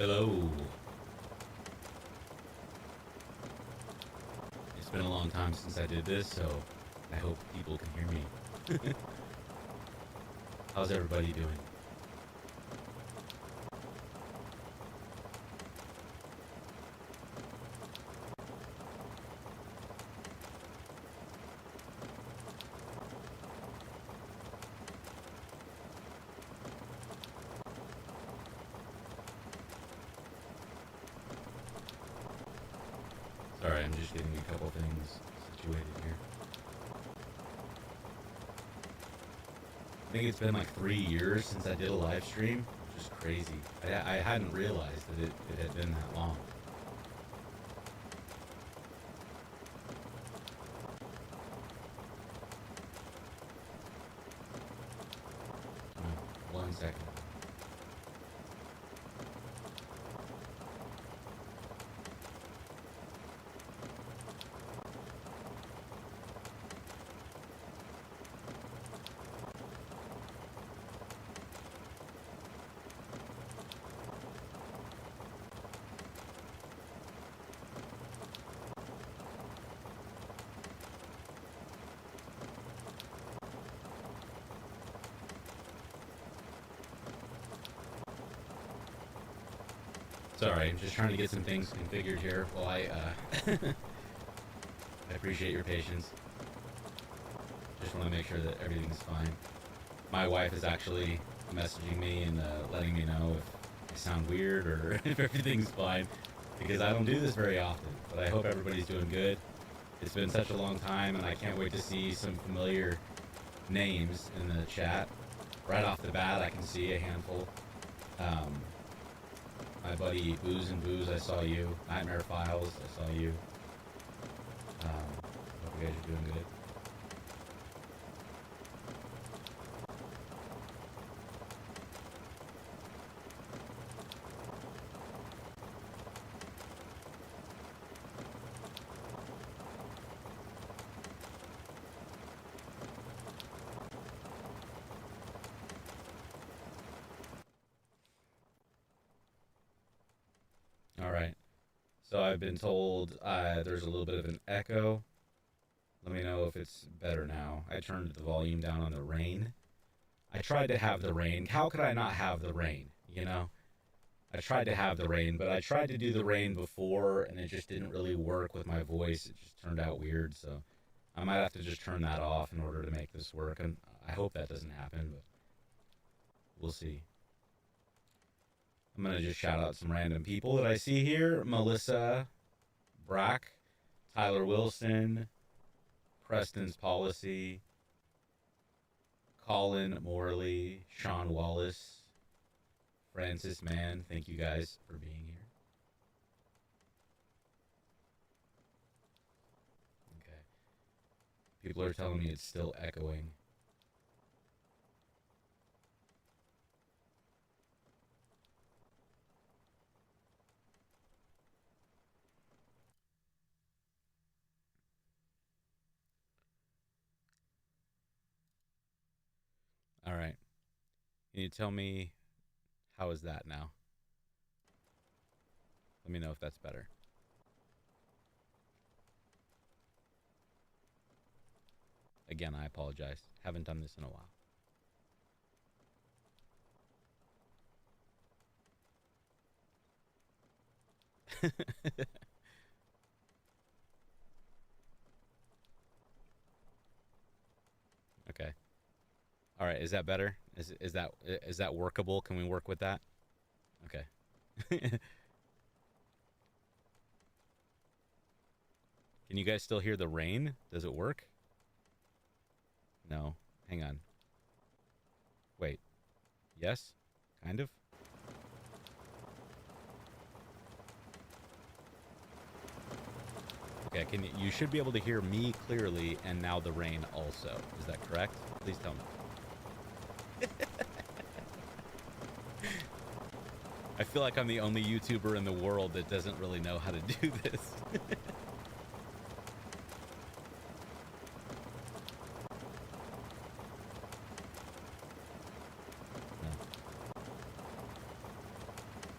Hello. It's been a long time since I did this, so I hope people can hear me. How's everybody doing? Sorry, I'm just getting a couple things situated here. I think it's been like 3 years since I did a live stream, which is crazy. I hadn't realized that it had been that long. One second. Sorry, I'm just trying to get some things configured here while I appreciate your patience. Just want to make sure that everything's fine. My wife is actually messaging me and letting me know if I sound weird or if everything's fine, because I don't do this very often, but I hope everybody's doing good. It's been such a long time, and I can't wait to see some familiar names in the chat. Right off the bat, I can see a handful. My buddy Booze and Booze, I saw you. Nightmare Files, I saw you. Hope you guys are doing good. All right. So I've been told there's a little bit of an echo. Let me know if it's better now. I turned the volume down on the rain. I tried to have the rain. How could I not have the rain? You know? I tried to have the rain, but I tried to do the rain before, and it just didn't really work with my voice. It just turned out weird, so I might have to just turn that off in order to make this work. And I hope that doesn't happen, but we'll see. I'm going to just shout out some random people that I see here. Melissa Brack, Tyler Wilson, Preston's Policy, Colin Morley, Sean Wallace, Francis Mann. Thank you guys for being here. Okay. People are telling me it's still echoing. All right. Can you tell me how is that now? Let me know if that's better. Again, I apologize. Haven't done this in a while. Okay. All right. Is that better? Is that workable? Can we work with that? Okay. Can you guys still hear the rain? Does it work? No. Hang on. Wait. Yes? Kind of? Okay, you should be able to hear me clearly and now the rain also. Is that correct? Please tell me. I feel like I'm the only YouTuber in the world that doesn't really know how to do this.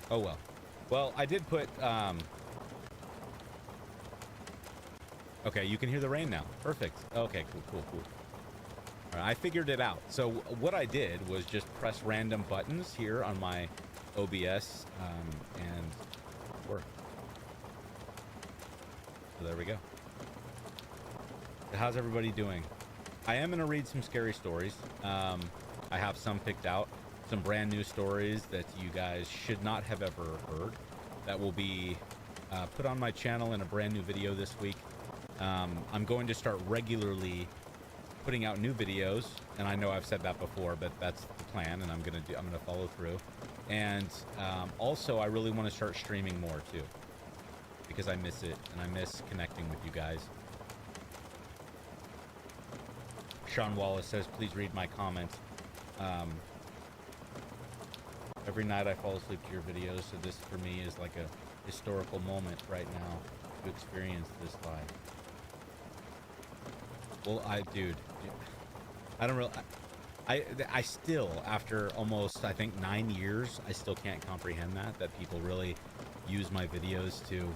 Oh well. Well, I did put, okay, you can hear the rain now. Perfect. Okay, cool. All right, I figured it out. So what I did was just press random buttons here on my OBS, and work. So there we go. So how's everybody doing? I am going to read some scary stories. I have some picked out. Some brand new stories that you guys should not have ever heard. That will be put on my channel in a brand new video this week. I'm going to start regularly putting out new videos, and I know I've said that before, but that's the plan, and I'm gonna follow through. And also, I really want to start streaming more too, because I miss it, and I miss connecting with you guys. Sean Wallace says, please read my comments. Every night I fall asleep to your videos, so this for me is like a historical moment right now to experience this live. Well, dude, I don't really, I still, after almost, I think 9 years, I still can't comprehend that people really use my videos to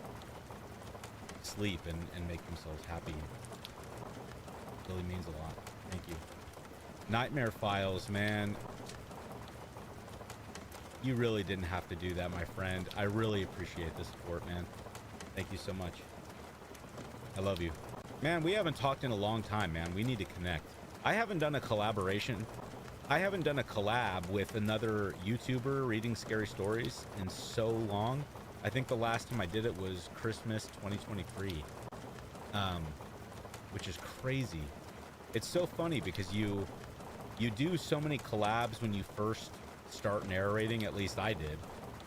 sleep and make themselves happy. It really means a lot. Thank you. Nightmare Files, man. You really didn't have to do that, my friend. I really appreciate the support, man. Thank you so much. I love you. Man, we haven't talked in a long time, man. We need to connect. I haven't done a collaboration. I haven't done a collab with another YouTuber reading scary stories in so long. I think the last time I did it was Christmas 2023. Which is crazy. It's so funny because you do so many collabs when you first start narrating. At least I did,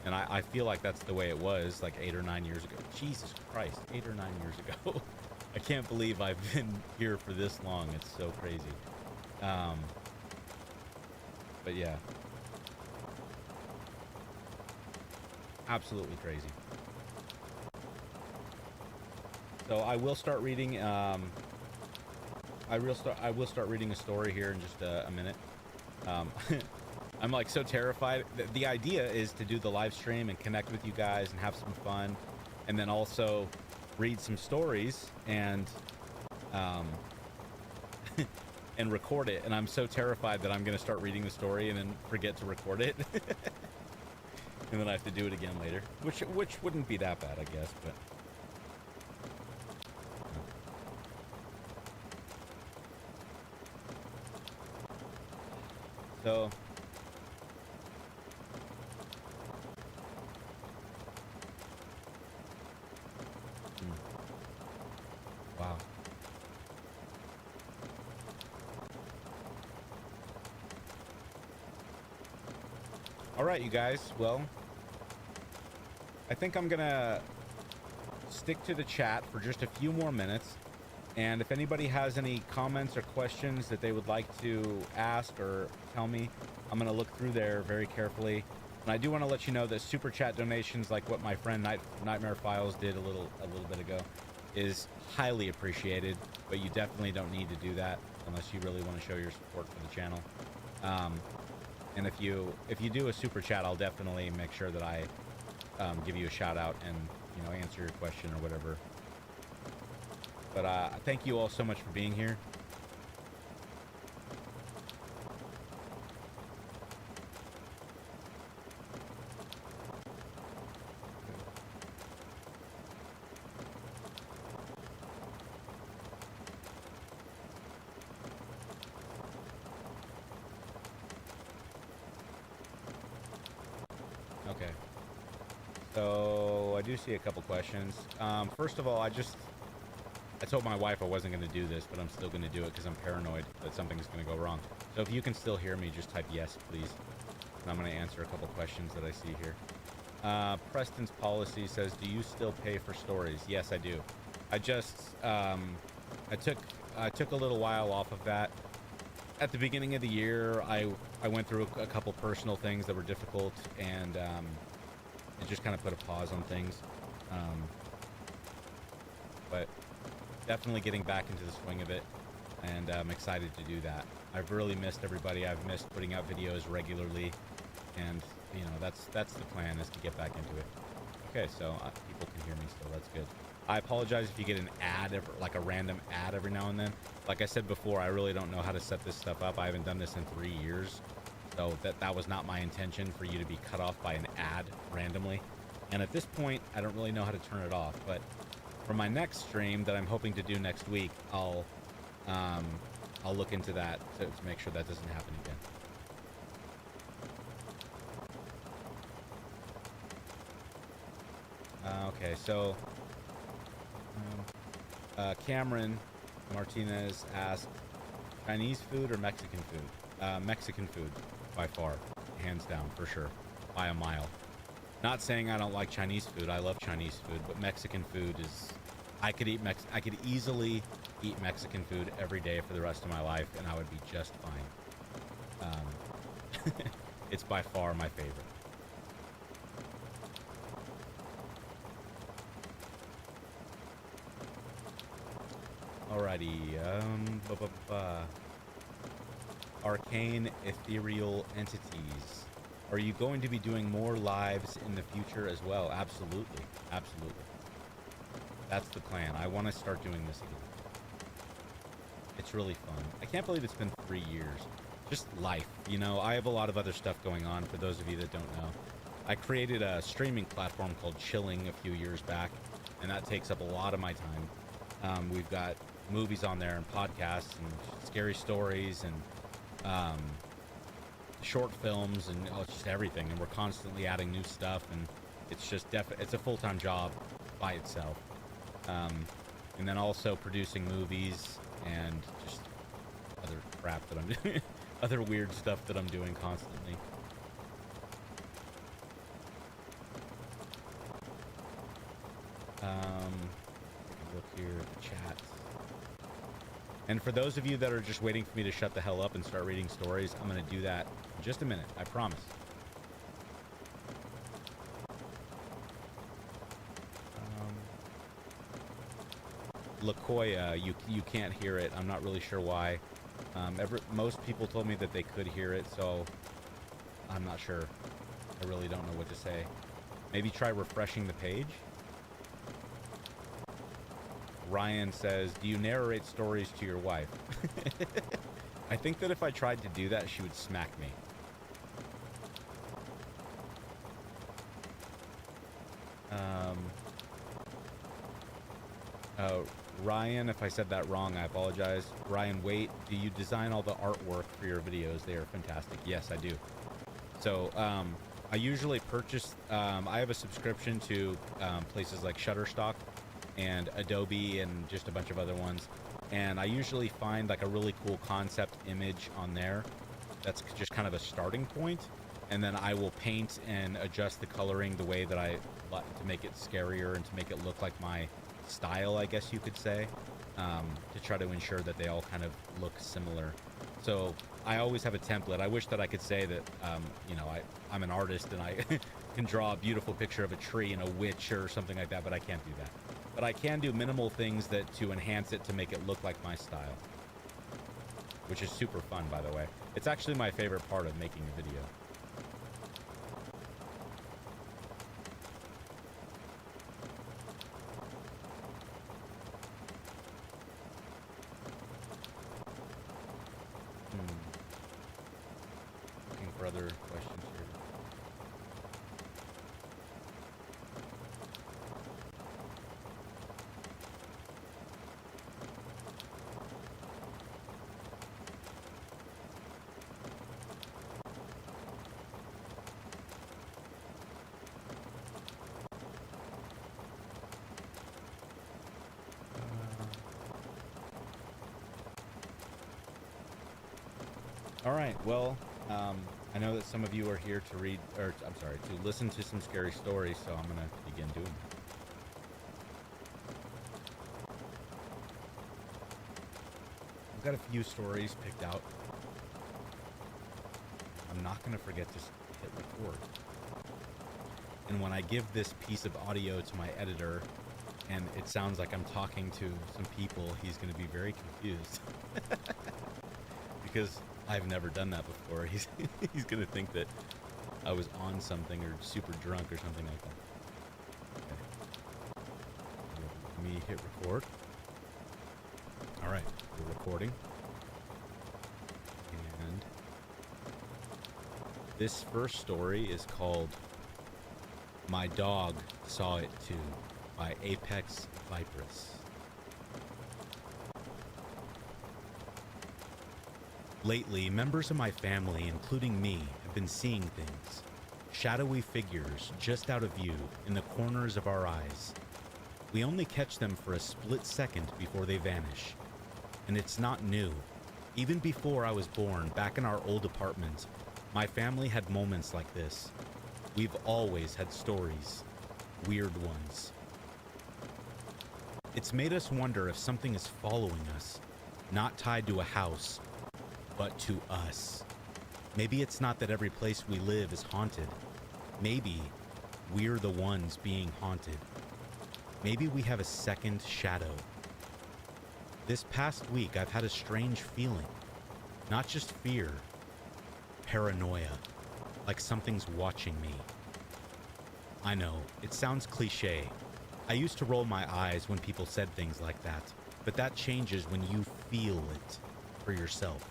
and I feel like that's the way it was like 8 or 9 years ago. Jesus Christ, 8 or 9 years ago. I can't believe I've been here for this long. It's so crazy. But yeah, absolutely crazy. So I will start reading. I will start reading a story here in just a minute. I'm like so terrified. The idea is to do the live stream and connect with you guys and have some fun, and then also read some stories and and record it. And I'm so terrified that I'm gonna start reading the story and then forget to record it, and then I have to do it again later, which wouldn't be that bad, I guess. But so. Wow. All right, you guys. Well, I think I'm gonna stick to the chat for just a few more minutes. And if anybody has any comments or questions that they would like to ask or tell me, I'm gonna look through there very carefully. And I do want to let you know that super chat donations, like what my friend Nightmare Files did a little bit ago, is highly appreciated, but you definitely don't need to do that unless you really want to show your support for the channel. And if you do a super chat, I'll definitely make sure that I give you a shout out and, you know, answer your question or whatever. But thank you all so much for being here. Okay. So I do see a couple questions. First of all, I told my wife I wasn't going to do this, but I'm still going to do it because I'm paranoid that something's going to go wrong. So if you can still hear me, just type yes, please. And I'm going to answer a couple questions that I see here. Preston's Policy says, do you still pay for stories? Yes, I do. I just, I took a little while off of that. At the beginning of the year, I went through a couple personal things that were difficult, and it just kind of put a pause on things. But definitely getting back into the swing of it, and I'm excited to do that. I've really missed everybody. I've missed putting out videos regularly, and you know, that's the plan, is to get back into it. Okay, so people can hear me still. That's good. I apologize if you get an ad, like a random ad every now and then. Like I said before, I really don't know how to set this stuff up. I haven't done this in 3 years. So that was not my intention for you to be cut off by an ad randomly. And at this point, I don't really know how to turn it off. But for my next stream that I'm hoping to do next week, I'll look into that to make sure that doesn't happen again. Okay, so Cameron Martinez asked, Chinese food or Mexican food? Mexican food, by far, hands down, for sure, by a mile. Not saying I don't like Chinese food. I love Chinese food, but Mexican food is... I could easily eat Mexican food every day for the rest of my life, and I would be just fine. It's by far my favorite. Alrighty, Arcane ethereal entities. Are you going to be doing more lives in the future as well? Absolutely, absolutely. That's the plan. I want to start doing this again. It's really fun. I can't believe it's been 3 years. Just life, you know. I have a lot of other stuff going on, for those of you that don't know. I created a streaming platform called Chilling a few years back, and that takes up a lot of my time. We've got movies on there and podcasts and scary stories and short films and just everything, and we're constantly adding new stuff, and it's just it's a full-time job by itself. And then also producing movies and just other crap that I'm doing, other weird stuff that I'm doing constantly. Look here at the chat. And for those of you that are just waiting for me to shut the hell up and start reading stories, I'm going to do that in just a minute. I promise. Lakoya, you can't hear it. I'm not really sure why. Most people told me that they could hear it, so I'm not sure. I really don't know what to say. Maybe try refreshing the page. Ryan says, do you narrate stories to your wife? I think that if I tried to do that, she would smack me. Ryan, if I said that wrong, I apologize. Ryan, wait, do you design all the artwork for your videos? They are fantastic. Yes, I do. So, I usually purchase, I have a subscription to places like Shutterstock and Adobe and just a bunch of other ones. And I usually find like a really cool concept image on there. That's just kind of a starting point. And then I will paint and adjust the coloring the way that I like to make it scarier and to make it look like my style, I guess you could say, to try to ensure that they all kind of look similar. So I always have a template. I wish that I could say that, you know, I'm an artist and I can draw a beautiful picture of a tree and a witch or something like that, but I can't do that. But I can do minimal things that to enhance it to make it look like my style, which is super fun, by the way. It's actually my favorite part of making a video. Looking for other questions here. All right, well, I know that some of you are here to read, or I'm sorry, to listen to some scary stories, so I'm going to begin doing that. I've got a few stories picked out. I'm not going to forget to hit record. And when I give this piece of audio to my editor, and it sounds like I'm talking to some people, he's going to be very confused. Because I've never done that before. He's going to think that I was on something or super drunk or something like that. hit record. Alright, we're recording. And this first story is called My Dog Saw It Too by Apex Vipress. Lately, members of my family, including me, have been seeing things. Shadowy figures just out of view in the corners of our eyes. We only catch them for a split second before they vanish. And it's not new. Even before I was born, back in our old apartment, my family had moments like this. We've always had stories. Weird ones. It's made us wonder if something is following us, not tied to a house, but to us. Maybe it's not that every place we live is haunted. Maybe we're the ones being haunted. Maybe we have a second shadow. This past week, I've had a strange feeling. Not just fear, paranoia, like something's watching me. I know, it sounds cliche. I used to roll my eyes when people said things like that, but that changes when you feel it for yourself.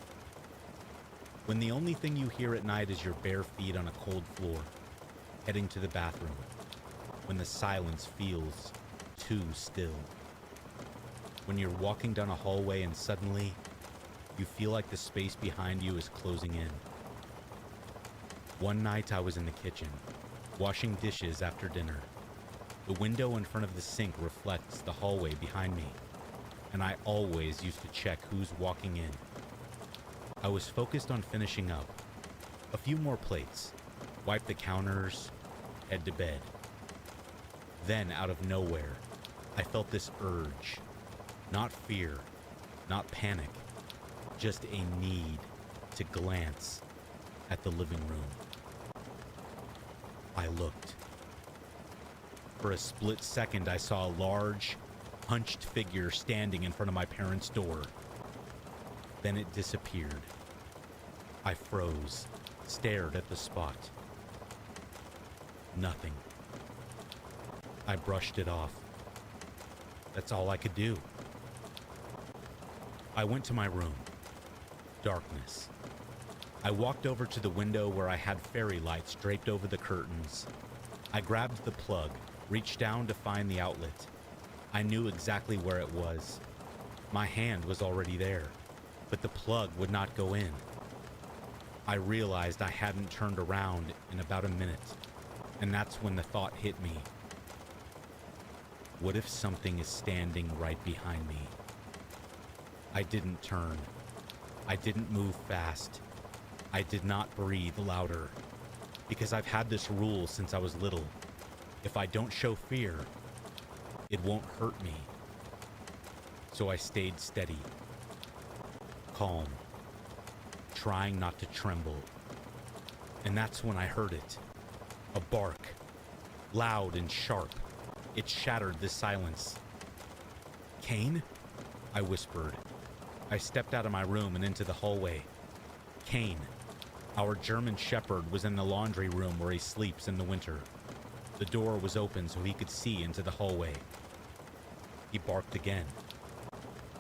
When the only thing you hear at night is your bare feet on a cold floor, heading to the bathroom. When the silence feels too still. When you're walking down a hallway and suddenly you feel like the space behind you is closing in. One night I was in the kitchen, washing dishes after dinner. The window in front of the sink reflects the hallway behind me, and I always used to check who's walking in. I was focused on finishing up. A few more plates, wipe the counters, head to bed. Then, out of nowhere, I felt this urge. Not fear, not panic, just a need to glance at the living room. I looked. For a split second, I saw a large, hunched figure standing in front of my parents' door. Then it disappeared. I froze, stared at the spot. Nothing. I brushed it off. That's all I could do. I went to my room. Darkness. I walked over to the window where I had fairy lights draped over the curtains. I grabbed the plug, reached down to find the outlet. I knew exactly where it was. My hand was already there, but the plug would not go in. I realized I hadn't turned around in about a minute, and that's when the thought hit me. What if something is standing right behind me? I didn't turn. I didn't move fast. I did not breathe louder, because I've had this rule since I was little. If I don't show fear, it won't hurt me. So I stayed steady, calm, trying not to tremble. And that's when I heard it. A bark, loud and sharp. It shattered the silence. Kane? I whispered. I stepped out of my room and into the hallway. Kane, our German shepherd, was in the laundry room where he sleeps in the winter. The door was open so he could see into the hallway. He barked again.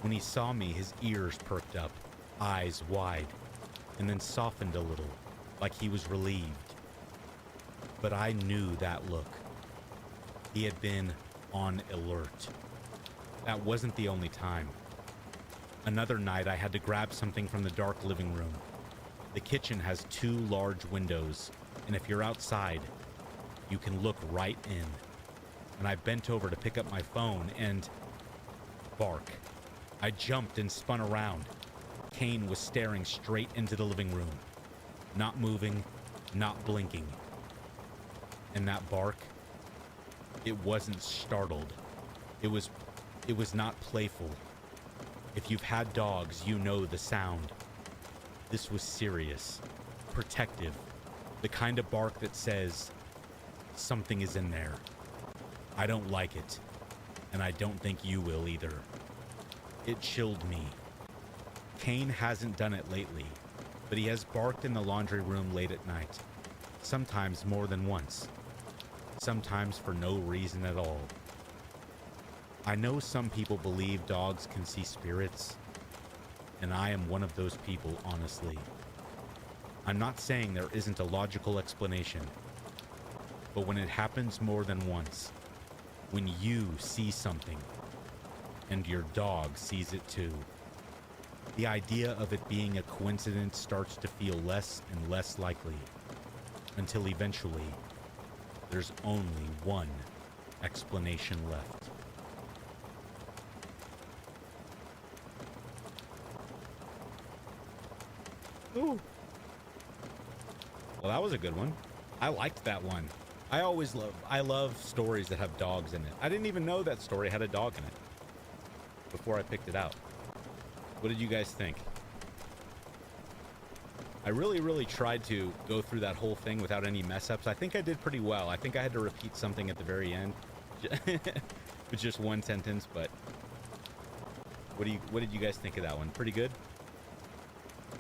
When he saw me, his ears perked up, eyes wide, and then softened a little, like he was relieved. But I knew that look. He had been on alert. That wasn't the only time. Another night, I had to grab something from the dark living room. The kitchen has 2 large windows, and if you're outside, you can look right in. And I bent over to pick up my phone and... bark. I jumped and spun around. Kane was staring straight into the living room. Not moving, not blinking. And that bark, it wasn't startled. It was not playful. If you've had dogs, you know the sound. This was serious, protective, the kind of bark that says, something is in there. I don't like it, and I don't think you will either. It chilled me. Kane hasn't done it lately, but he has barked in the laundry room late at night, sometimes more than once, sometimes for no reason at all. I know some people believe dogs can see spirits, and I am one of those people, honestly. I'm not saying there isn't a logical explanation, but when it happens more than once, when you see something and your dog sees it too, the idea of it being a coincidence starts to feel less and less likely, until eventually there's only one explanation left. Ooh. Well, that was a good one. I liked that one. I love stories that have dogs in it. I didn't even know that story had a dog in it before I picked it out. What did you guys think? I really tried to go through that whole thing without any mess ups. I think I did pretty well. I think I had to repeat something at the very end with just one sentence, but what did you guys think of that one? Pretty good?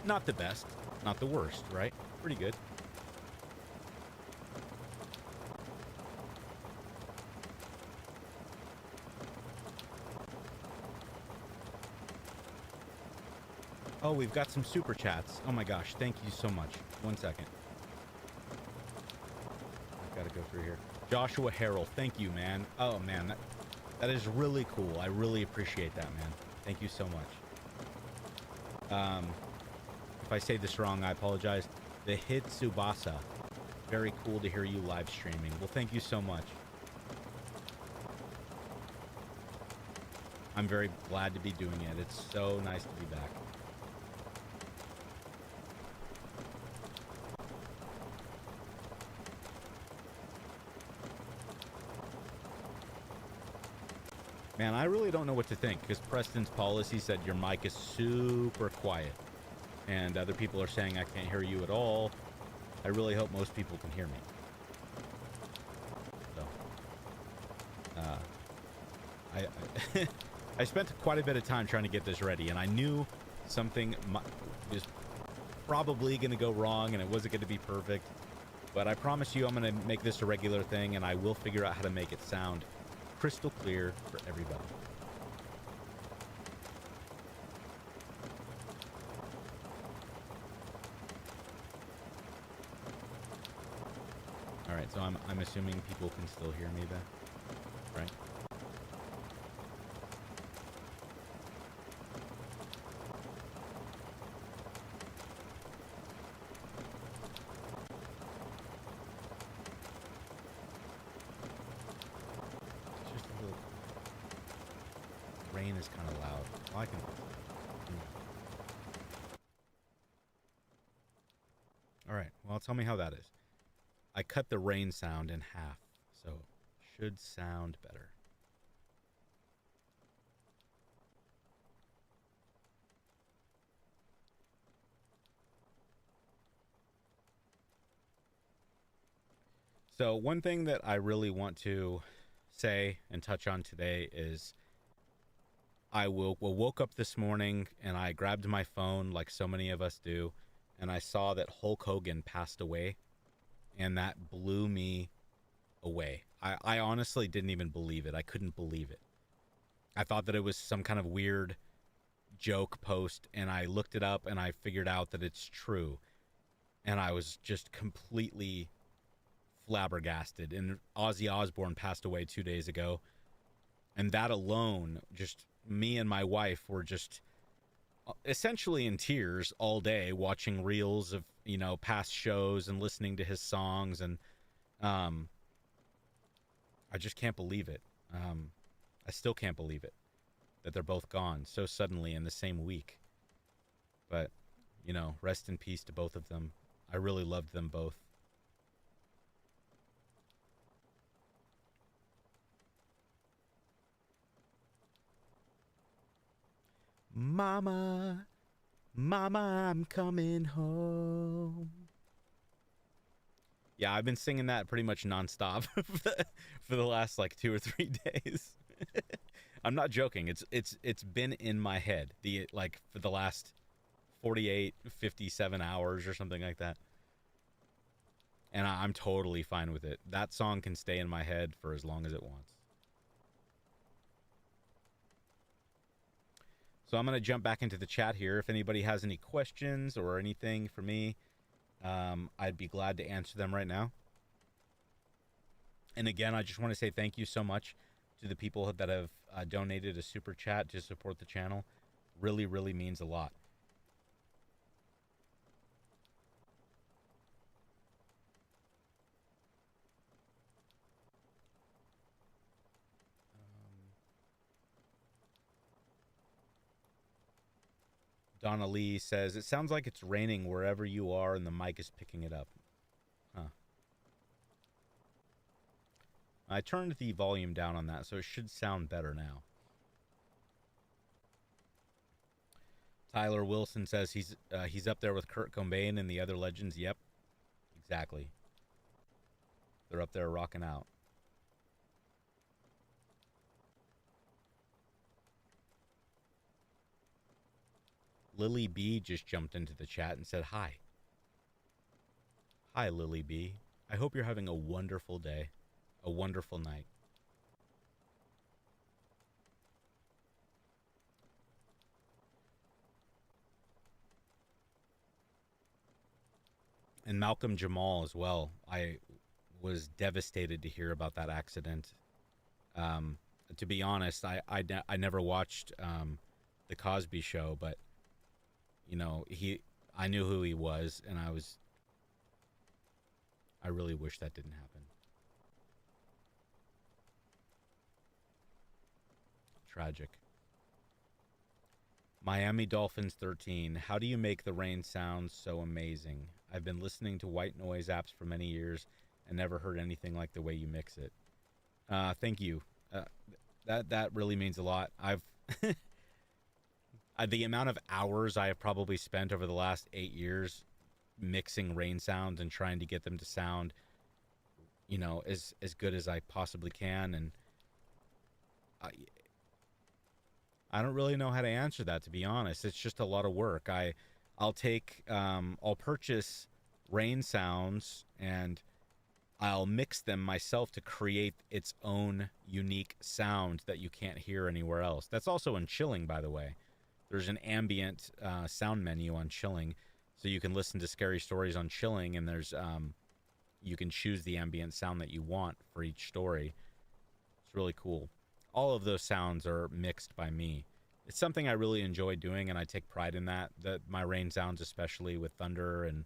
Not the best, not the worst, right? Pretty good. Oh, we've got some super chats. Oh my gosh, thank you so much. 1 second. I've got to go through here. Joshua Harrell, thank you, man. Oh man, that is really cool. I really appreciate that, man. Thank you so much. If I say this wrong, I apologize. The Hitsubasa. Very cool to hear you live streaming. Well, thank you so much. I'm very glad to be doing it. It's so nice to be back. Man, I really don't know what to think, because Preston's policy said your mic is super quiet. And other people are saying I can't hear you at all. I really hope most people can hear me. So, I spent quite a bit of time trying to get this ready, and I knew something was probably going to go wrong, and it wasn't going to be perfect. But I promise you I'm going to make this a regular thing, and I will figure out how to make it sound crystal clear for everybody. All right, so I'm assuming people can still hear me then, right? Is kind of loud. Well, I can. All right. Well, tell me how that is. I cut the rain sound in half, so should sound better. So one thing that I really want to say and touch on today is I woke up this morning and I grabbed my phone like so many of us do, and I saw that Hulk Hogan passed away, and that blew me away. I honestly didn't even believe it. I couldn't believe it. I thought that it was some kind of weird joke post, and I looked it up and I figured out that it's true. And I was just completely flabbergasted. And Ozzy Osbourne passed away 2 days ago. And that alone, just me and my wife were just essentially in tears all day watching reels of, past shows and listening to his songs. And I just can't believe it. I still can't believe it that they're both gone so suddenly in the same week. But, rest in peace to both of them. I really loved them both. Mama, Mama, I'm coming home. Yeah, I've been singing that pretty much nonstop for the last like 2 or 3 days. I'm not joking. It's been in my head for the last 48, 57 hours or something like that. And I'm totally fine with it. That song can stay in my head for as long as it wants. So I'm going to jump back into the chat here. If anybody has any questions or anything for me, I'd be glad to answer them right now. And again, I just want to say thank you so much to the people that have donated a super chat to support the channel. Really, really means a lot. Donna Lee says, it sounds like it's raining wherever you are and the mic is picking it up. Huh. I turned the volume down on that, so it should sound better now. Tyler Wilson says he's up there with Kurt Cobain and the other legends. Yep, exactly. They're up there rocking out. Lily B just jumped into the chat and said hi. Hi, Lily B. I hope you're having a wonderful day, a wonderful night. And Malcolm Jamal as well. I was devastated to hear about that accident. To be honest, I never watched the Cosby Show, but you know, I knew who he was, and I really wish that didn't happen. Tragic. Miami Dolphins 13. How do you make the rain sound so amazing? I've been listening to white noise apps for many years and never heard anything like the way you mix it. Thank you. That really means a lot. I've the amount of hours I have probably spent over the last 8 years mixing rain sounds and trying to get them to sound, you know, as good as I possibly can. And I don't really know how to answer that, to be honest. It's just a lot of work. I'll purchase rain sounds and I'll mix them myself to create its own unique sound that you can't hear anywhere else. That's also in chilling, by the way. There's an ambient sound menu on chilling, so you can listen to scary stories on chilling, and there's you can choose the ambient sound that you want for each story. It's really cool. All of those sounds are mixed by me. It's something I really enjoy doing, and I take pride in that. That my rain sounds, especially with thunder, and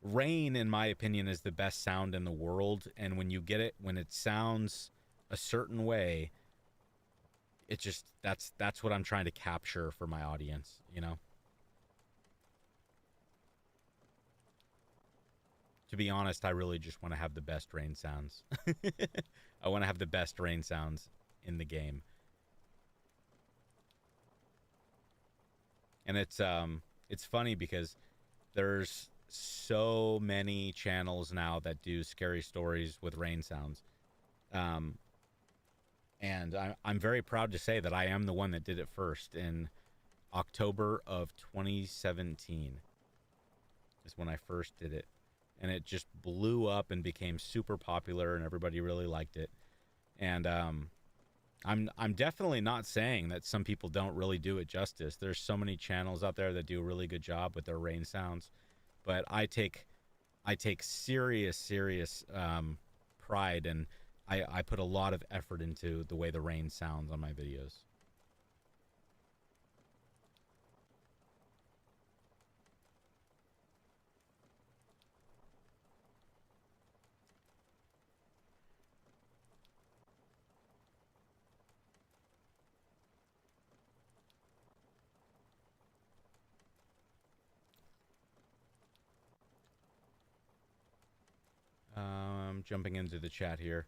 rain, in my opinion, is the best sound in the world. And when you get it, when it sounds a certain way, it just that's what I'm trying to capture for my audience, you know. To be honest, I really just want to have the best rain sounds. I want to have the best rain sounds in the game. And it's funny because there's so many channels now that do scary stories with rain sounds. And I'm very proud to say that I am the one that did it first. In October of 2017 is when I first did it. And it just blew up and became super popular, and everybody really liked it. And I'm definitely not saying that some people don't really do it justice. There's so many channels out there that do a really good job with their rain sounds. But I take serious pride, and I put a lot of effort into the way the rain sounds on my videos. Jumping into the chat here.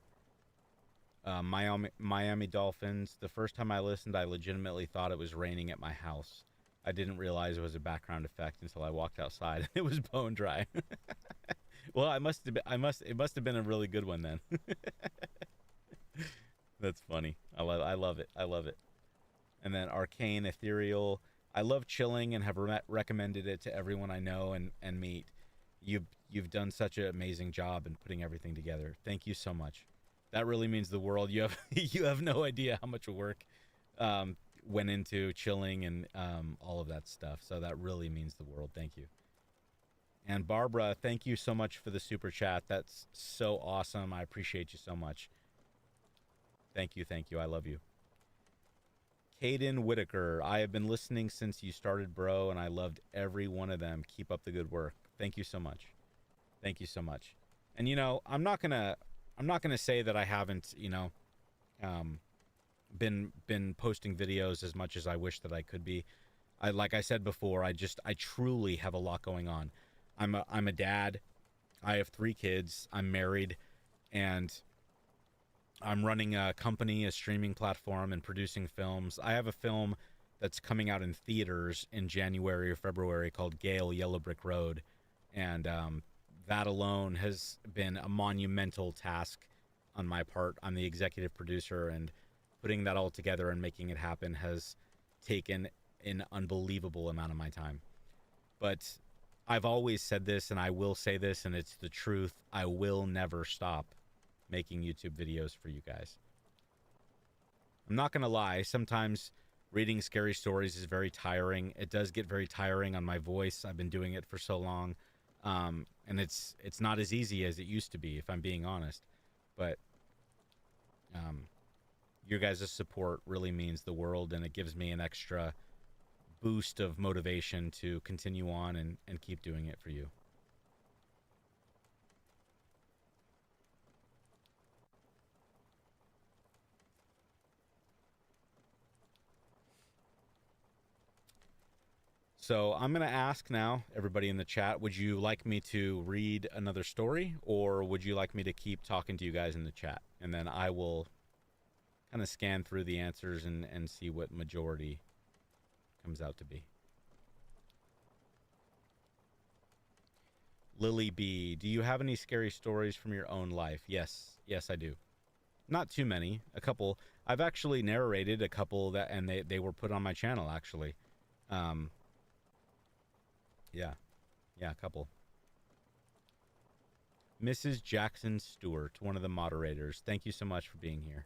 Miami Dolphins. The first time I listened, I legitimately thought it was raining at my house. I didn't realize it was a background effect until I walked outside and it was bone dry. Well, it must have been a really good one then. That's funny. I love it. I love it. And then Arcane Ethereal. I love chilling and have recommended it to everyone I know and meet. You've done such an amazing job in putting everything together. Thank you so much. That really means the world. You have no idea how much work um, went into chilling and all of that stuff. So that really means the world. Thank you. And Barbara, thank you so much for the super chat. That's so awesome. I appreciate you so much. Thank you. Thank you. I love you. Caden Whitaker, I have been listening since you started, bro, and I loved every one of them. Keep up the good work. Thank you so much. Thank you so much. And I'm not gonna say that I haven't, um, been posting videos as much as I wish that I could be. Like I said before, I truly have a lot going on. I'm a dad. I have 3 kids. I'm married, and I'm running a company, a streaming platform, and producing films. I have a film that's coming out in theaters in January or February called Gale Yellow Brick Road, and that alone has been a monumental task on my part. I'm the executive producer, and putting that all together and making it happen has taken an unbelievable amount of my time. But I've always said this, and I will say this, and it's the truth. I will never stop making YouTube videos for you guys. I'm not going to lie. Sometimes reading scary stories is very tiring. It does get very tiring on my voice. I've been doing it for so long. And it's not as easy as it used to be, if I'm being honest. But your guys' support really means the world, and it gives me an extra boost of motivation to continue on and keep doing it for you. So I'm going to ask now, everybody in the chat, would you like me to read another story, or would you like me to keep talking to you guys in the chat? And then I will kind of scan through the answers and see what majority comes out to be. Lily B, do you have any scary stories from your own life? Yes, I do. Not too many, a couple. I've actually narrated a couple that, and they were put on my channel, actually. Yeah, a couple. Mrs. Jackson Stewart, one of the moderators. Thank you so much for being here.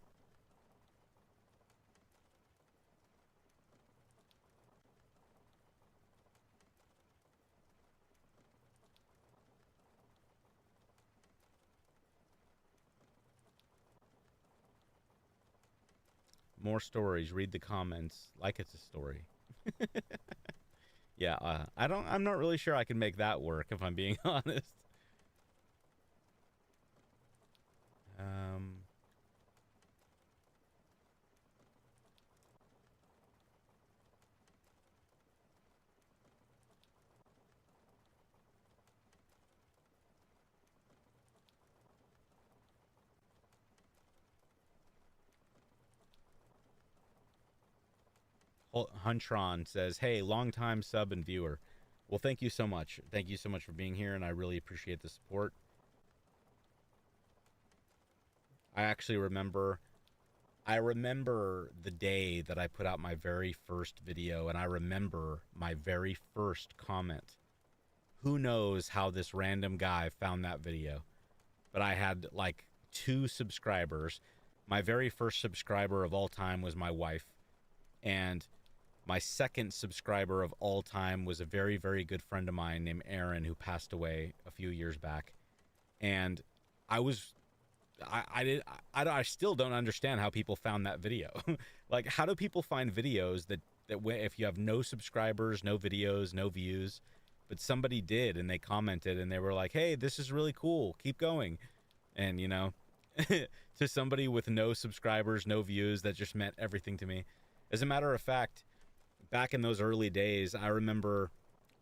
More stories. Read the comments like it's a story. Yeah, I'm not really sure I can make that work, if I'm being honest. Um, Huntron says, "Hey, long-time sub and viewer." Well, thank you so much. Thank you so much for being here, and I really appreciate the support. I actually remember the day that I put out my very first video, and I remember my very first comment. Who knows how this random guy found that video? But I had like 2 subscribers. My very first subscriber of all time was my wife, and my second subscriber of all time was a very, very good friend of mine named Aaron, who passed away a few years back. And I still don't understand how people found that video. Like, how do people find videos that if you have no subscribers, no videos, no views, but somebody did and they commented and they were like, "Hey, this is really cool. Keep going." And to somebody with no subscribers, no views, that just meant everything to me. As a matter of fact, back in those early days, I remember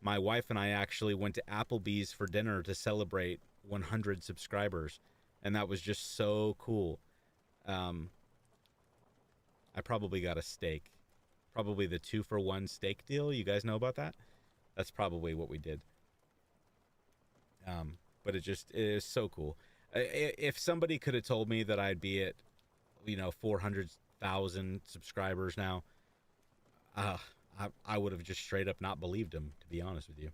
my wife and I actually went to Applebee's for dinner to celebrate 100 subscribers, and that was just so cool. I probably got a steak, probably the 2-for-1 steak deal. You guys know about that? That's probably what we did. But it is so cool. If somebody could have told me that I'd be at 400,000 subscribers now, I would have just straight up not believed him, to be honest with you.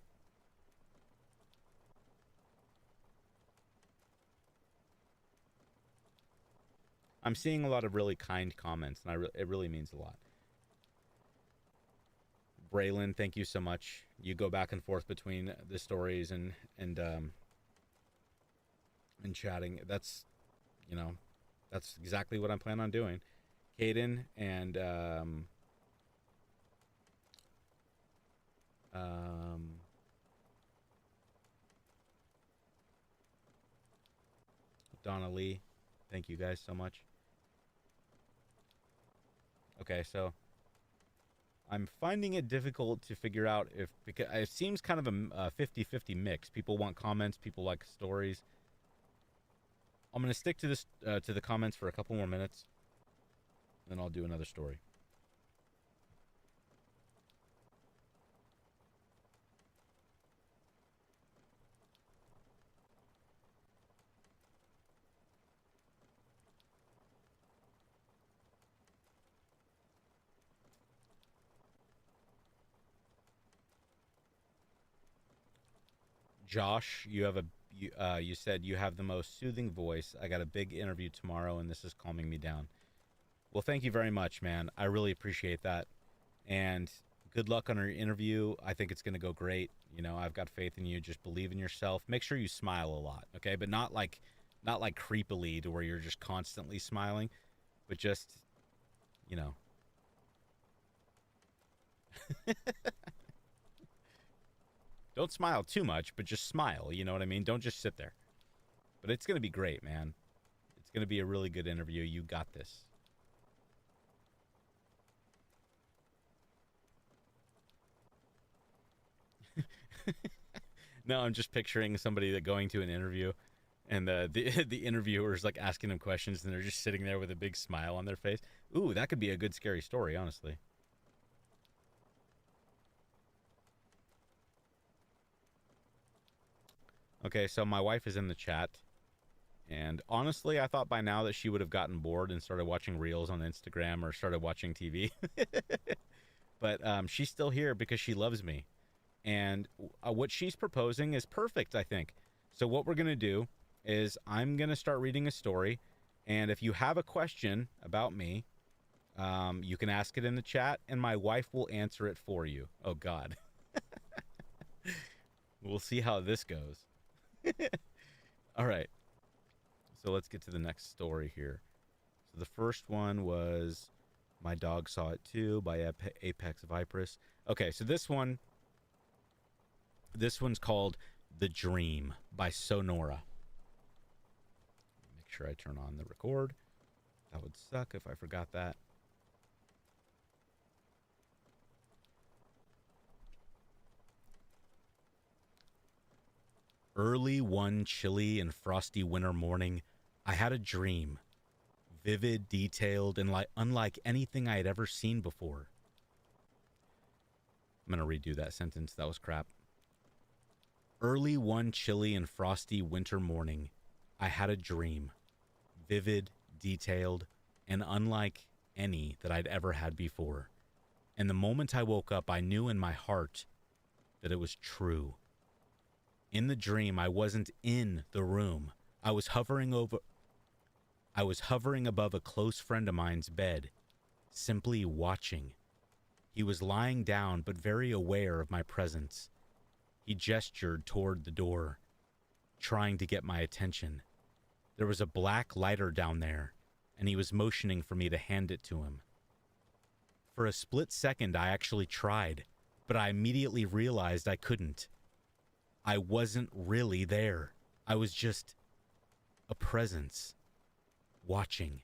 I'm seeing a lot of really kind comments, and it really means a lot. Braylon, thank you so much. You go back and forth between the stories and chatting. You know, that's exactly what I'm planning on doing. Caden and um, Donna Lee, thank you guys so much. Okay, so I'm finding it difficult to figure out if, because it seems kind of a 50-50 mix. People want comments, people like stories. I'm going to stick to this to the comments for a couple more minutes, then I'll do another story. Josh, you said you have the most soothing voice. I got a big interview tomorrow, and this is calming me down. Well, thank you very much, man. I really appreciate that, and good luck on your interview. I think it's going to go great. You know, I've got faith in you. Just believe in yourself. Make sure you smile a lot, okay? But not like creepily to where you're just constantly smiling, but just, you know. Don't smile too much, but just smile. You know what I mean? Don't just sit there. But it's going to be great, man. It's going to be a really good interview. You got this. No, I'm just picturing somebody that going to an interview and the interviewer's like asking them questions and they're just sitting there with a big smile on their face. Ooh, that could be a good scary story, honestly. Okay, so my wife is in the chat. And honestly, I thought by now that she would have gotten bored and started watching reels on Instagram or started watching TV. But she's still here because she loves me. And what she's proposing is perfect, I think. So what we're going to do is I'm going to start reading a story. And if you have a question about me, you can ask it in the chat and my wife will answer it for you. Oh, God. We'll see how this goes. All right. So let's get to the next story here. So the first one was My Dog Saw It Too by Apex Viperus. Okay, so this one's called The Dream by Sonora. Make sure I turn on the record. That would suck if I forgot that. Early one chilly and frosty winter morning, I had a dream. Vivid, detailed, and unlike anything I had ever seen before. I'm going to redo that sentence. That was crap. Early one chilly and frosty winter morning, I had a dream. Vivid, detailed, and unlike any that I'd ever had before. And the moment I woke up, I knew in my heart that it was true. In the dream, I wasn't in the room. I was hovering above a close friend of mine's bed, simply watching. He was lying down, but very aware of my presence. He gestured toward the door, trying to get my attention. There was a black lighter down there, and he was motioning for me to hand it to him. For a split second, I actually tried, but I immediately realized I couldn't. I wasn't really there. I was just a presence, watching.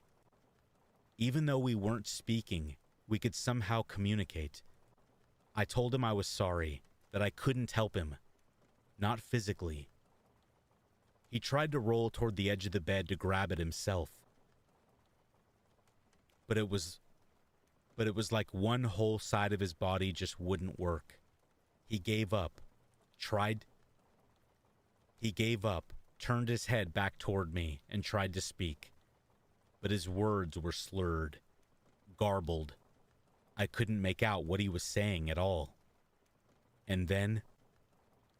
Even though we weren't speaking, we could somehow communicate. I told him I was sorry, that I couldn't help him. Not physically. He tried to roll toward the edge of the bed to grab it himself. But it was like one whole side of his body just wouldn't work. He gave up, turned his head back toward me, and tried to speak. But his words were slurred, garbled. I couldn't make out what he was saying at all. And then,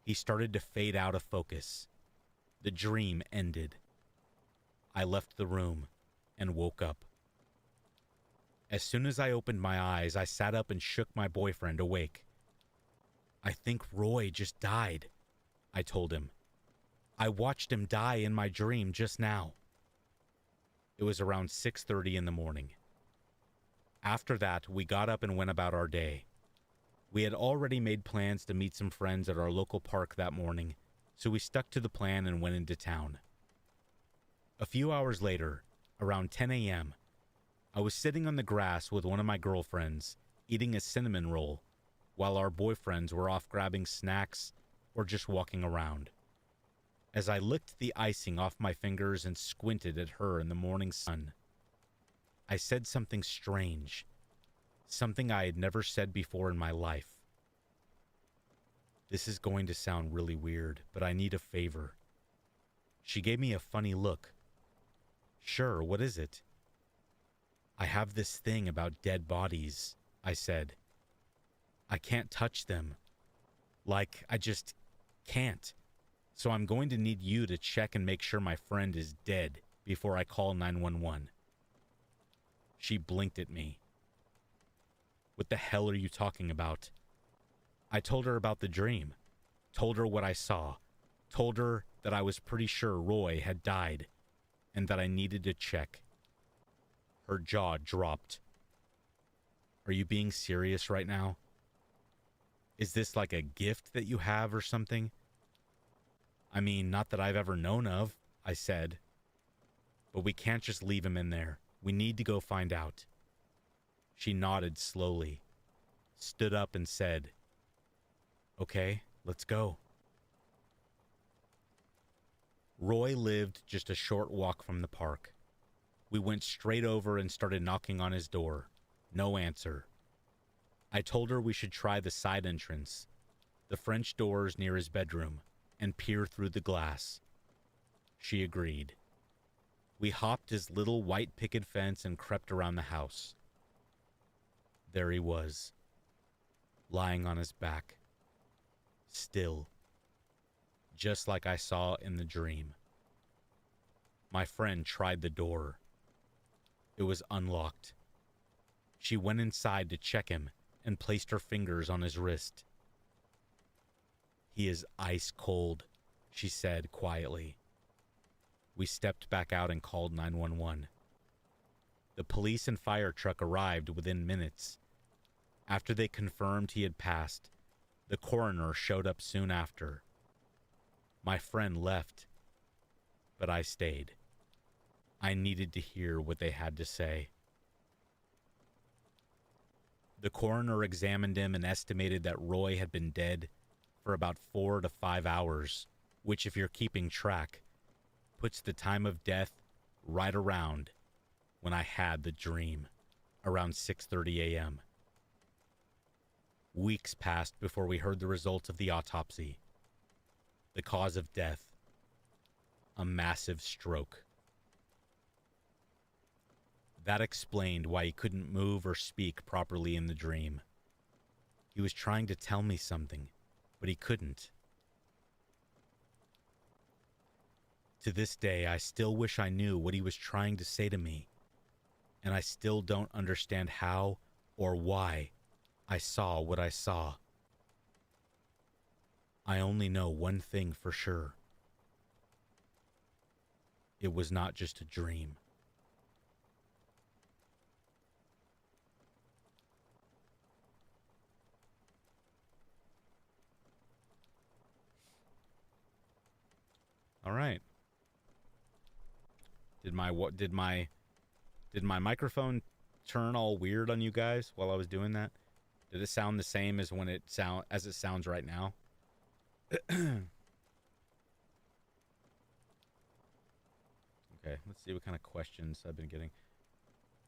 he started to fade out of focus. The dream ended. I left the room and woke up. As soon as I opened my eyes, I sat up and shook my boyfriend awake. "I think Roy just died," I told him. "I watched him die in my dream just now." It was around 6:30 in the morning. After that, we got up and went about our day. We had already made plans to meet some friends at our local park that morning, so we stuck to the plan and went into town. A few hours later, around 10 a.m., I was sitting on the grass with one of my girlfriends, eating a cinnamon roll, while our boyfriends were off grabbing snacks or just walking around. As I licked the icing off my fingers and squinted at her in the morning sun, I said something strange, something I had never said before in my life. This is going to sound really weird, but I need a favor. She gave me a funny look. "Sure, what is it?" "I have this thing about dead bodies," I said. "I can't touch them. Like, I just can't. So I'm going to need you to check and make sure my friend is dead before I call 911. She blinked at me. "What the hell are you talking about?" I told her about the dream, told her what I saw, told her that I was pretty sure Roy had died, and that I needed to check. Her jaw dropped. "Are you being serious right now? Is this like a gift that you have or something?" "I mean, not that I've ever known of," I said. "But we can't just leave him in there. We need to go find out." She nodded slowly, stood up and said, "Okay, let's go." Roy lived just a short walk from the park. We went straight over and started knocking on his door. No answer. I told her we should try the side entrance, the French doors near his bedroom, and peer through the glass. She agreed. We hopped his little white picket fence and crept around the house. There he was, lying on his back, still, just like I saw in the dream. My friend tried the door. It was unlocked. She went inside to check him and placed her fingers on his wrist. "He is ice cold," she said quietly. We stepped back out and called 911. The police and fire truck arrived within minutes. After they confirmed he had passed, the coroner showed up soon after. My friend left, but I stayed. I needed to hear what they had to say. The coroner examined him and estimated that Roy had been dead for about 4 to 5 hours, which, if you're keeping track, puts the time of death right around when I had the dream, around 6:30 a.m. Weeks passed before we heard the results of the autopsy. The cause of death: a massive stroke. That explained why he couldn't move or speak properly in the dream. He was trying to tell me something, but he couldn't. To this day, I still wish I knew what he was trying to say to me, and I still don't understand how or why I saw what I saw. I only know one thing for sure. It was not just a dream. All right. Did my microphone turn all weird on you guys while I was doing that? Did it sound the same as as it sounds right now? Okay, let's see what kind of questions I've been getting.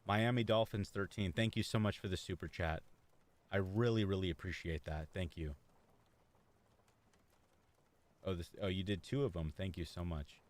Miami Dolphins 13. Thank you so much for the super chat. I really, really appreciate that. Thank you. Oh, you did 2 of them. Thank you so much.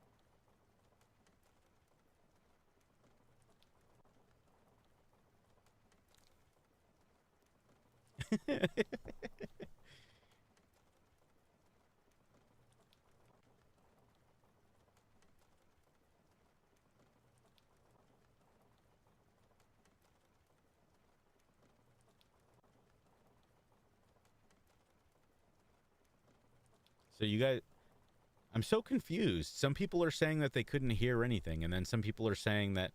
So you guys, I'm so confused. Some people are saying that they couldn't hear anything, and then some people are saying that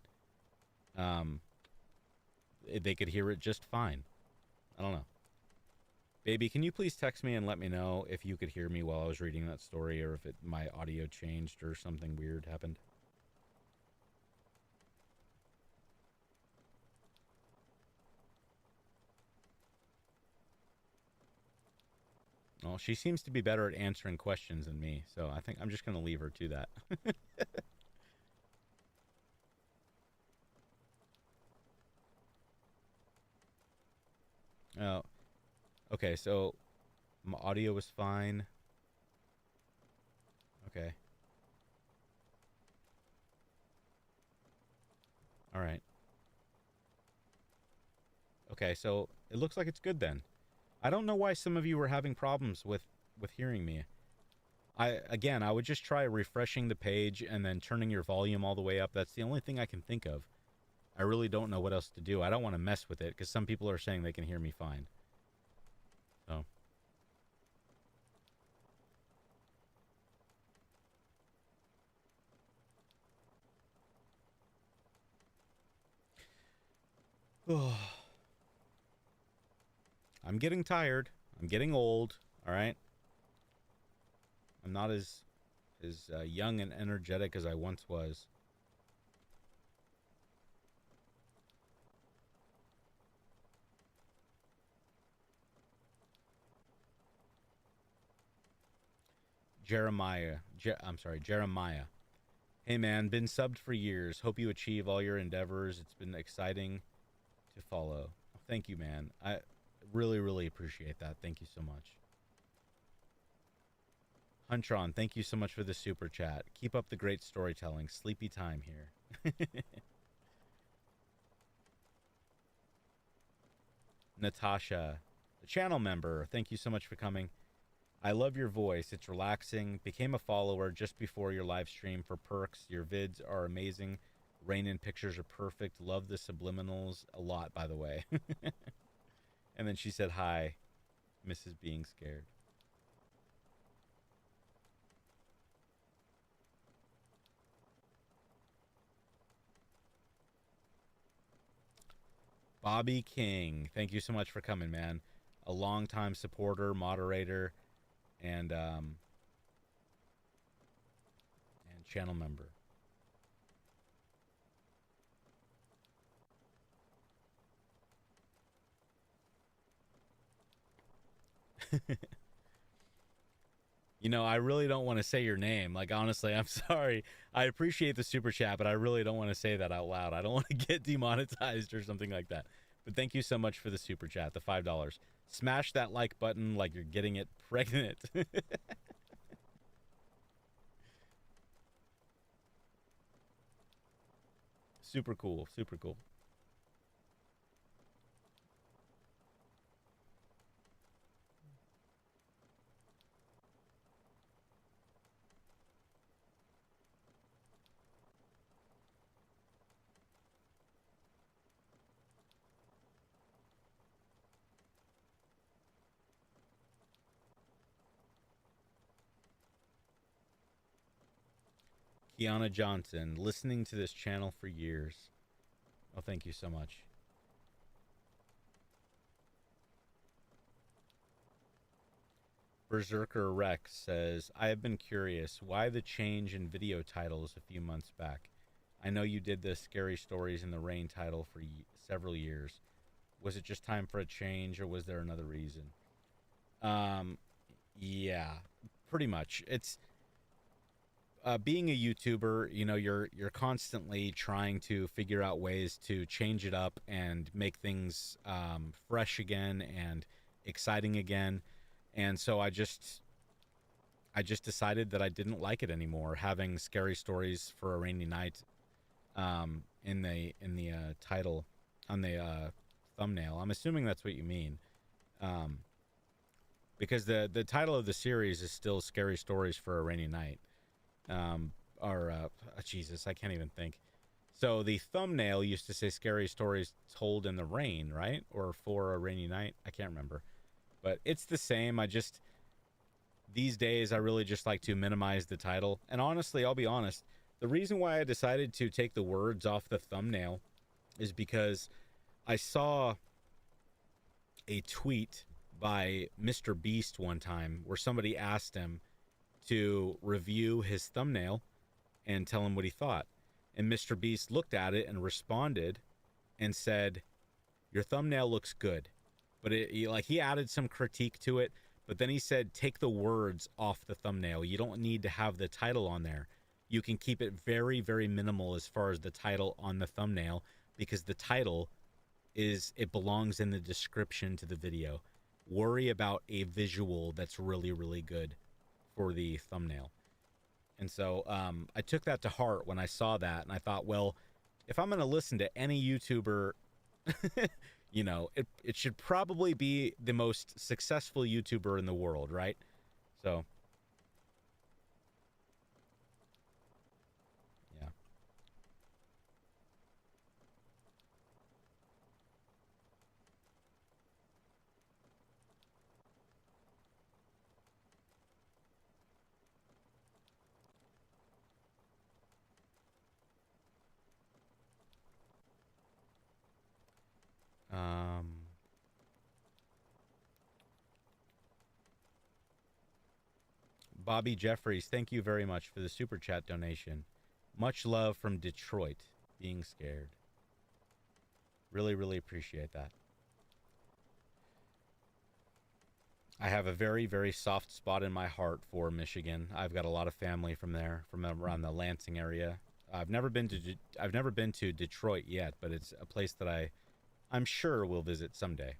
um, they could hear it just fine. I don't know. Baby, can you please text me and let me know if you could hear me while I was reading that story, or if my audio changed or something weird happened? Well, she seems to be better at answering questions than me, so I think I'm just going to leave her to that. Oh, okay, so my audio was fine. Okay. All right. Okay, so it looks like it's good then. I don't know why some of you were having problems with hearing me. I would just try refreshing the page and then turning your volume all the way up. That's the only thing I can think of. I really don't know what else to do. I don't want to mess with it because some people are saying they can hear me fine. So. I'm getting tired. I'm getting old. All right. I'm not as young and energetic as I once was. Jeremiah. Hey man, been subbed for years. Hope you achieve all your endeavors. It's been exciting to follow. Thank you, man. I really, really appreciate that. Thank you so much. Huntron, thank you so much for the super chat. Keep up the great storytelling. Sleepy time here. Natasha, the channel member, thank you so much for coming. I love your voice. It's relaxing. Became a follower just before your live stream for perks. Your vids are amazing. Rain and pictures are perfect. Love the subliminals a lot, by the way. And then she said, hi, Mrs. Being Scared. Bobby King, thank you so much for coming, man. A longtime supporter, moderator, and channel member. You know, I really don't want to say your name. Like, honestly, I'm sorry. I appreciate the super chat, but I really don't want to say that out loud. I don't want to get demonetized or something like that. But thank you so much for the super chat, the $5. Smash that like button like you're getting it pregnant. Super cool. Super cool. Kiana Johnson, listening to this channel for years. Oh, thank you so much. Berserker Rex says, I have been curious, why the change in video titles a few months back? I know you did the Scary Stories in the Rain title for several years. Was it just time for a change, or was there another reason? Yeah, pretty much. It's being a YouTuber, you know, you're constantly trying to figure out ways to change it up and make things fresh again and exciting again. And so I just decided that I didn't like it anymore, having Scary Stories for a Rainy Night in the title on the thumbnail. I'm assuming that's what you mean. Because the title of the series is still Scary Stories for a Rainy Night. Jesus, I can't even think. So the thumbnail used to say Scary Stories Told in the Rain, right? Or For a Rainy Night. I can't remember. But it's the same. these days I really just like to minimize the title. And honestly, I'll be honest, the reason why I decided to take the words off the thumbnail is because I saw a tweet by Mr. Beast one time where somebody asked him to review his thumbnail and tell him what he thought. And Mr. Beast looked at it and responded and said, "Your thumbnail looks good." But he added some critique to it, but then he said, "Take the words off the thumbnail. You don't need to have the title on there. You can keep it very, very minimal as far as the title on the thumbnail, because the title it belongs in the description to the video. Worry about a visual that's really, really good for the thumbnail." And so I took that to heart when I saw that, and I thought, well, if I'm going to listen to any YouTuber, it should probably be the most successful YouTuber in the world, right? So, yeah. Um, Bobby Jeffries, thank you very much for the super chat donation. Much love from Detroit, being scared. Really, really appreciate that. I have a very, very soft spot in my heart for Michigan. I've got a lot of family from there, from around the Lansing area. I've never been to Detroit yet, but it's a place that I'm sure we'll visit someday.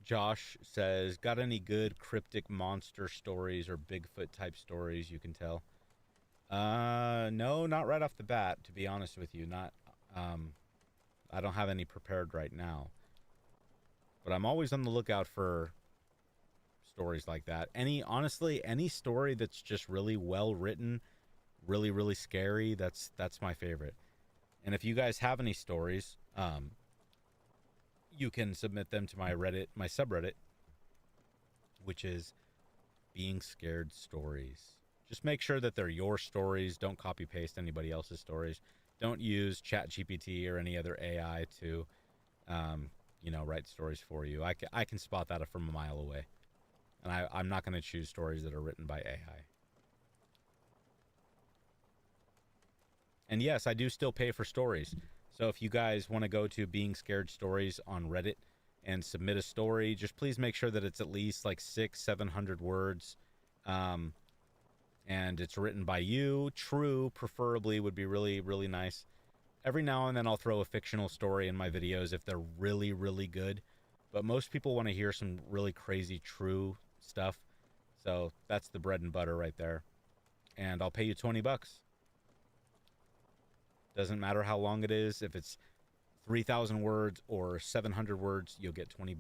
Josh says, got any good cryptic monster stories or Bigfoot type stories you can tell? No, not right off the bat, to be honest with you. Not I don't have any prepared right now. But I'm always on the lookout for stories like that. Honestly, any story that's just really well written, really, really scary, that's my favorite. And if you guys have any stories, you can submit them to my subreddit, which is Being Scared Stories. Just make sure that they're your stories. Don't copy paste anybody else's stories. Don't use ChatGPT or any other AI to, write stories for you. I can spot that from a mile away. And I'm not going to choose stories that are written by AI. And yes, I do still pay for stories. So if you guys want to go to Being Scared Stories on Reddit and submit a story, just please make sure that it's at least like 600-700 words. And it's written by you. True, preferably, would be really, really nice. Every now and then I'll throw a fictional story in my videos if they're really, really good. But most people want to hear some really crazy true stuff. So that's the bread and butter right there. And I'll pay you $20. Doesn't matter how long it is. If it's 3,000 words or 700 words, you'll get $20.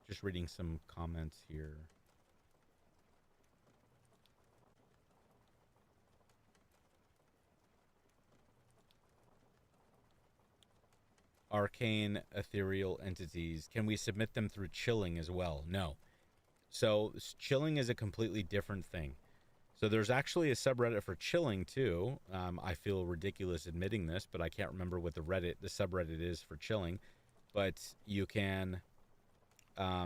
Just reading some comments here. Arcane ethereal entities. Can we submit them through chilling as well? No. So chilling is a completely different thing. So there's actually a subreddit for chilling too. I feel ridiculous admitting this, but I can't remember what the subreddit is for chilling. But you can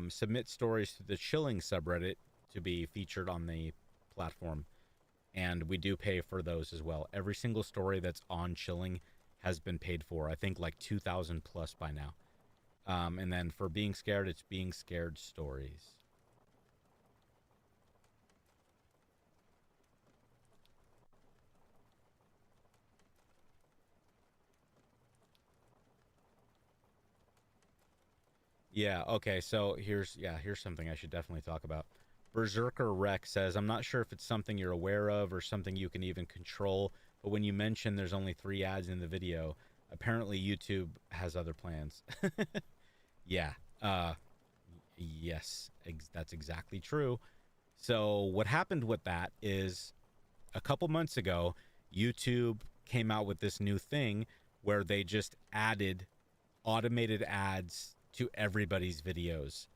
submit stories to the chilling subreddit to be featured on the platform. And we do pay for those as well. Every single story that's on chilling has been paid for. I think like 2,000 plus by now. And then for Being Scared, it's Being Scared Stories. Yeah, okay, so here's something I should definitely talk about. Berserker Rex says, I'm not sure if it's something you're aware of or something you can even control, but when you mention there's only 3 ads in the video, apparently YouTube has other plans. Yeah, uh, yes, that's exactly true. So what happened with that is a couple months ago, YouTube came out with this new thing where they just added automated ads to everybody's videos.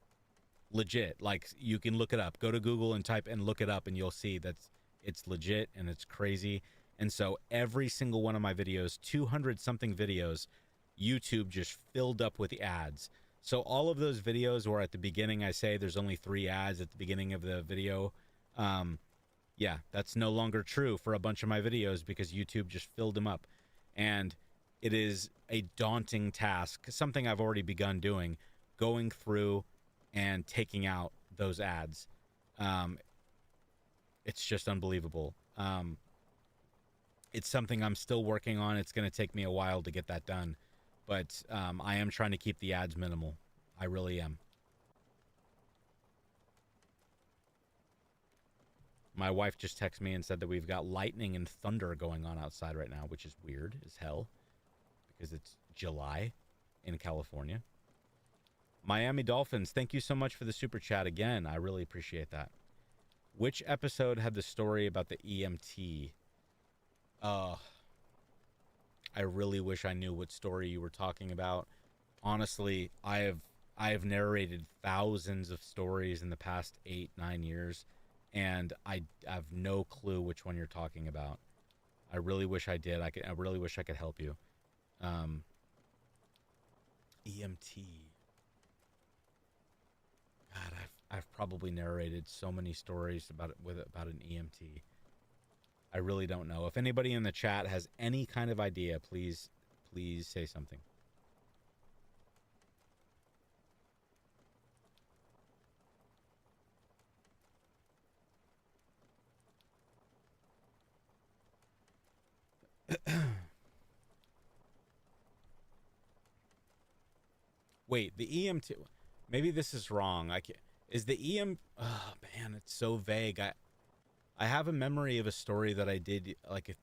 Legit. Like you can look it up. Go to Google and type and look it up and you'll see that's it's legit and it's crazy. And so every single one of my videos, 200 something videos, YouTube just filled up with ads. So all of those videos where at the beginning I say there's only 3 ads at the beginning of the video, um, yeah, that's no longer true for a bunch of my videos because YouTube just filled them up. And it is a daunting task, something I've already begun doing, going through and taking out those ads. Um, it's just unbelievable. It's something I'm still working on. It's going to take me a while to get that done. But I am trying to keep the ads minimal. I really am. My wife just texted me and said that we've got lightning and thunder going on outside right now, which is weird as hell because it's July in California. Miami Dolphins, thank you so much for the super chat again. I really appreciate that. Which episode had the story about the EMT? I really wish I knew what story you were talking about. Honestly, I have narrated thousands of stories in the past 8-9 years, and I have no clue which one you're talking about. I really wish I did. I really wish I could help you. EMT. God, I've probably narrated so many stories about an EMT. I really don't know. If anybody in the chat has any kind of idea, please say something. Wait, the EMT. Maybe this is wrong. I can't, is the EM? Oh man, it's so vague. I have a memory of a story that I did like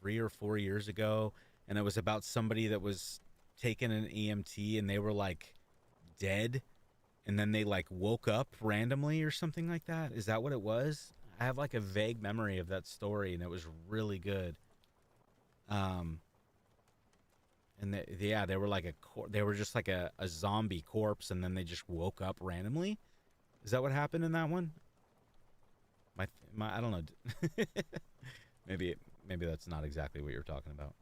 3 or 4 years ago, and it was about somebody that was taking an EMT and they were like dead, and then they like woke up randomly or something like that. Is that what it was? I have like a vague memory of that story, and it was really good. Um, and yeah, they were like they were just like a zombie corpse, and then they just woke up randomly. Is that what happened in that one? My I don't know. maybe that's not exactly what you're talking about.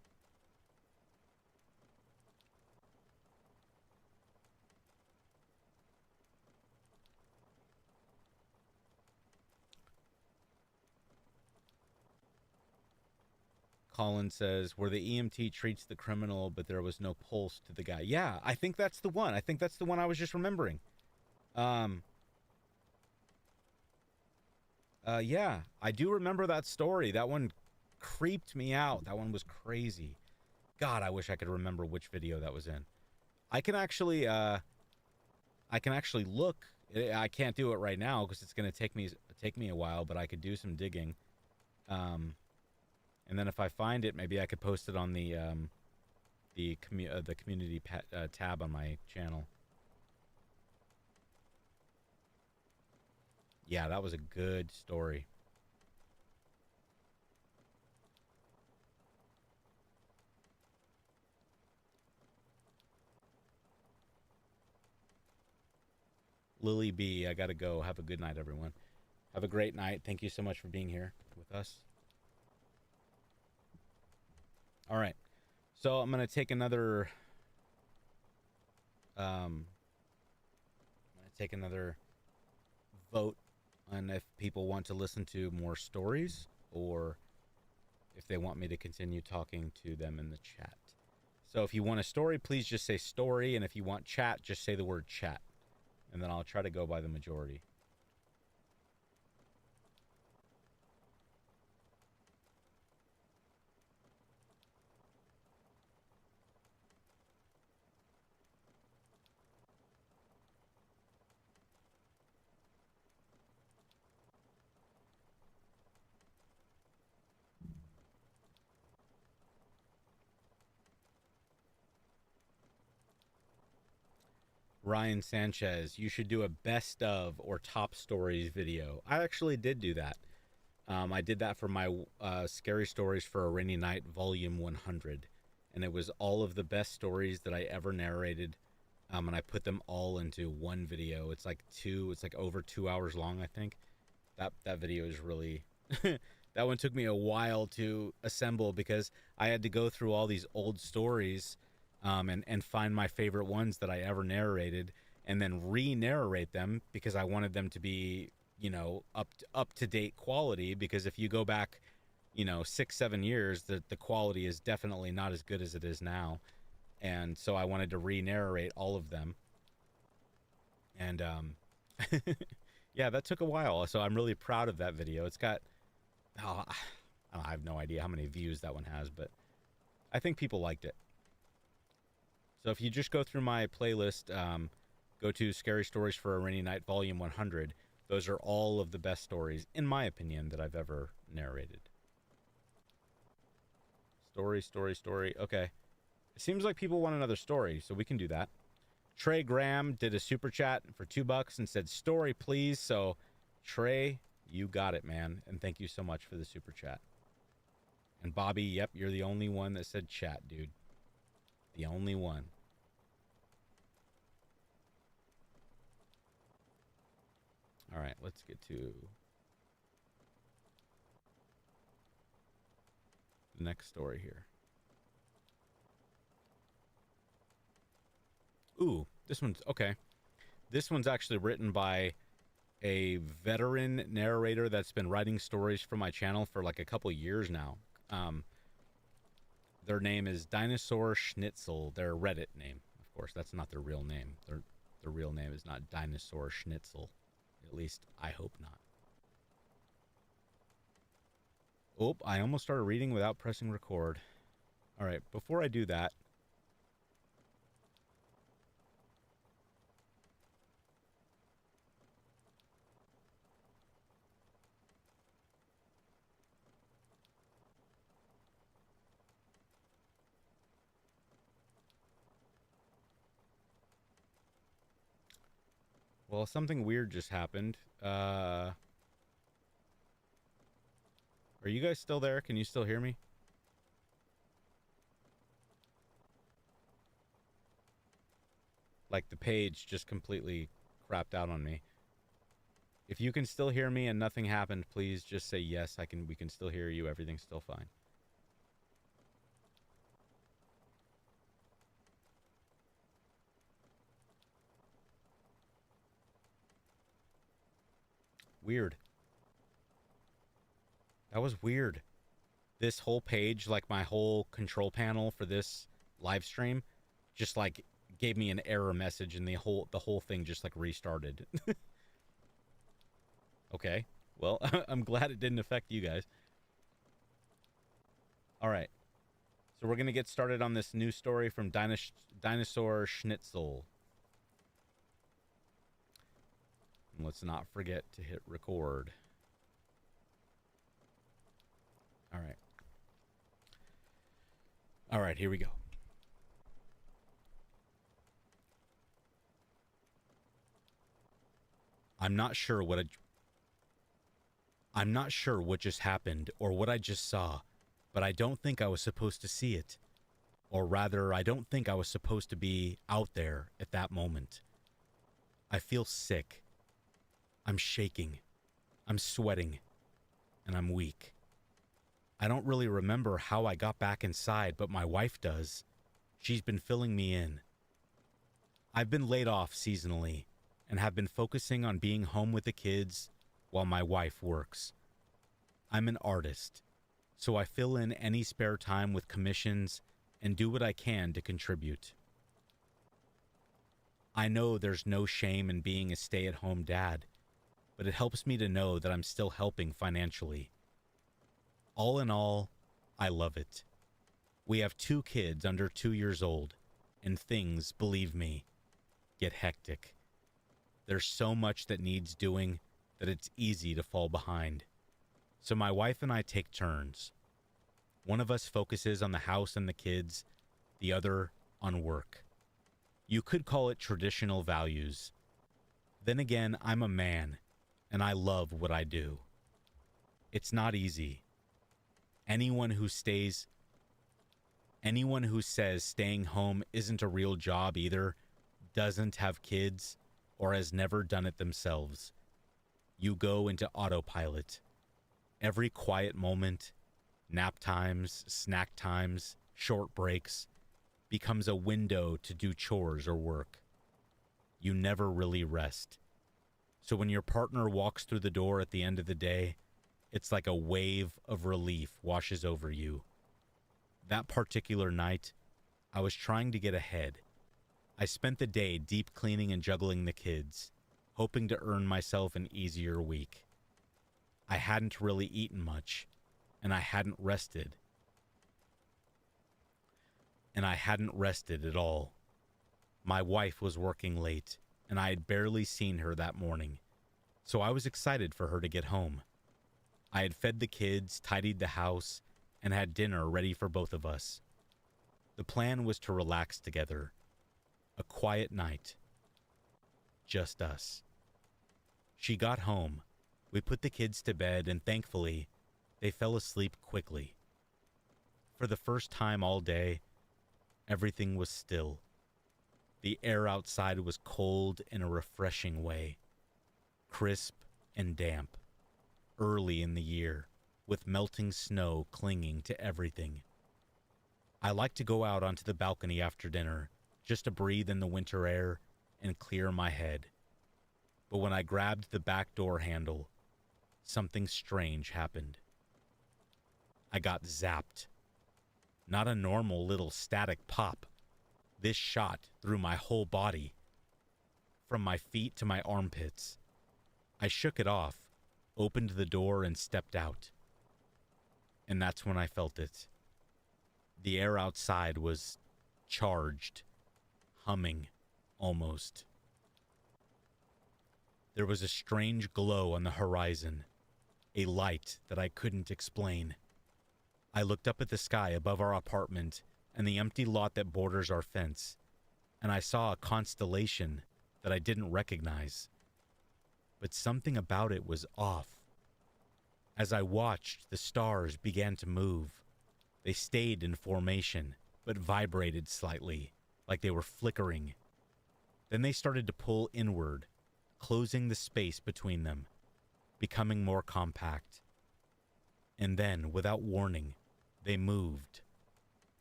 Colin says, where the EMT treats the criminal, but there was no pulse to the guy. Yeah, I think that's the one. I think that's the one I was just remembering. Yeah, I do remember that story. That one creeped me out. That one was crazy. God, I wish I could remember which video that was in. I can actually look. I can't do it right now because it's gonna take me a while, but I could do some digging. And then if I find it, maybe I could post it on the community tab on my channel. Yeah, that was a good story. Lily B, I gotta go. Have a good night, everyone. Have a great night. Thank you so much for being here with us. All right. So I'm gonna take another vote on if people want to listen to more stories or if they want me to continue talking to them in the chat. So if you want a story, please just say story, and if you want chat, just say the word chat, and then I'll try to go by the majority. Ryan Sanchez, you should do a best of or top stories video. I actually did do that. I did that for my Scary Stories for a Rainy Night Volume 100. And it was all of the best stories that I ever narrated. And I put them all into one video. It's like over 2 hours long, I think. That video is really that one took me a while to assemble because I had to go through all these old stories and find my favorite ones that I ever narrated and then re-narrate them because I wanted them to be, up to date quality, because if you go back, 6-7 years, the quality is definitely not as good as it is now. And so I wanted to re-narrate all of them. And yeah, that took a while. So I'm really proud of that video. It's got, I have no idea how many views that one has, but I think people liked it. So if you just go through my playlist, go to Scary Stories for a Rainy Night Volume 100. Those are all of the best stories, in my opinion, that I've ever narrated. Story. Okay. It seems like people want another story, so we can do that. Trey Graham did a super chat for $2 and said, story, please. So, Trey, you got it, man. And thank you so much for the super chat. And Bobby, yep, you're the only one that said chat, dude. The only one. All right, let's get to the next story here. Ooh, this one's okay. This one's actually written by a veteran narrator that's been writing stories for my channel for like a couple years now. Their name is Dinosaur Schnitzel. Their Reddit name, of course. That's not their real name. Their real name is not Dinosaur Schnitzel. At least, I hope not. Oh, I almost started reading without pressing record. All right, before I do that, well, something weird just happened. Are you guys still there? Can you still hear me? Like the page just completely crapped out on me. If you can still hear me and nothing happened, please just say yes. We can still hear you. Everything's still fine. Weird. That was weird. This whole page, like my whole control panel for this live stream, just like gave me an error message and the whole thing just like restarted. Okay. Well, I'm glad it didn't affect you guys. All right. So we're going to get started on this new story from Dinosaur Schnitzel. And let's not forget to hit record. All right. All right, here we go. I'm not sure what just happened or what I just saw, but I don't think I was supposed to see it. Or rather, I don't think I was supposed to be out there at that moment. I feel sick. I'm shaking. I'm sweating. And I'm weak. I don't really remember how I got back inside, but my wife does. She's been filling me in. I've been laid off seasonally and have been focusing on being home with the kids while my wife works. I'm an artist, so I fill in any spare time with commissions and do what I can to contribute. I know there's no shame in being a stay-at-home dad, but it helps me to know that I'm still helping financially. All in all, I love it. We have 2 kids under 2 years old, and things, believe me, get hectic. There's so much that needs doing that it's easy to fall behind. So my wife and I take turns. One of us focuses on the house and the kids, the other on work. You could call it traditional values. Then again, I'm a man, and I love what I do. It's not easy. Anyone who says staying home isn't a real job either doesn't have kids or has never done it themselves. You go into autopilot. Every quiet moment, nap times, snack times, short breaks, becomes a window to do chores or work. You never really rest. So when your partner walks through the door at the end of the day, it's like a wave of relief washes over you. That particular night, I was trying to get ahead. I spent the day deep cleaning and juggling the kids, hoping to earn myself an easier week. I hadn't really eaten much, and I hadn't rested. At all. My wife was working late, and I had barely seen her that morning, so I was excited for her to get home. I had fed the kids, tidied the house, and had dinner ready for both of us. The plan was to relax together. A quiet night. Just us. She got home. We put the kids to bed, and thankfully, they fell asleep quickly. For the first time all day, everything was still. The air outside was cold in a refreshing way, crisp and damp, early in the year, with melting snow clinging to everything. I like to go out onto the balcony after dinner, just to breathe in the winter air and clear my head. But when I grabbed the back door handle, something strange happened. I got zapped. Not a normal little static pop. This shot through my whole body, from my feet to my armpits. I shook it off, opened the door, and stepped out. And that's when I felt it. The air outside was charged, humming, almost. There was a strange glow on the horizon, a light that I couldn't explain. I looked up at the sky above our apartment and the empty lot that borders our fence, and I saw a constellation that I didn't recognize. But something about it was off. As I watched, the stars began to move. They stayed in formation, but vibrated slightly, like they were flickering. Then they started to pull inward, closing the space between them, becoming more compact. And then, without warning, they moved.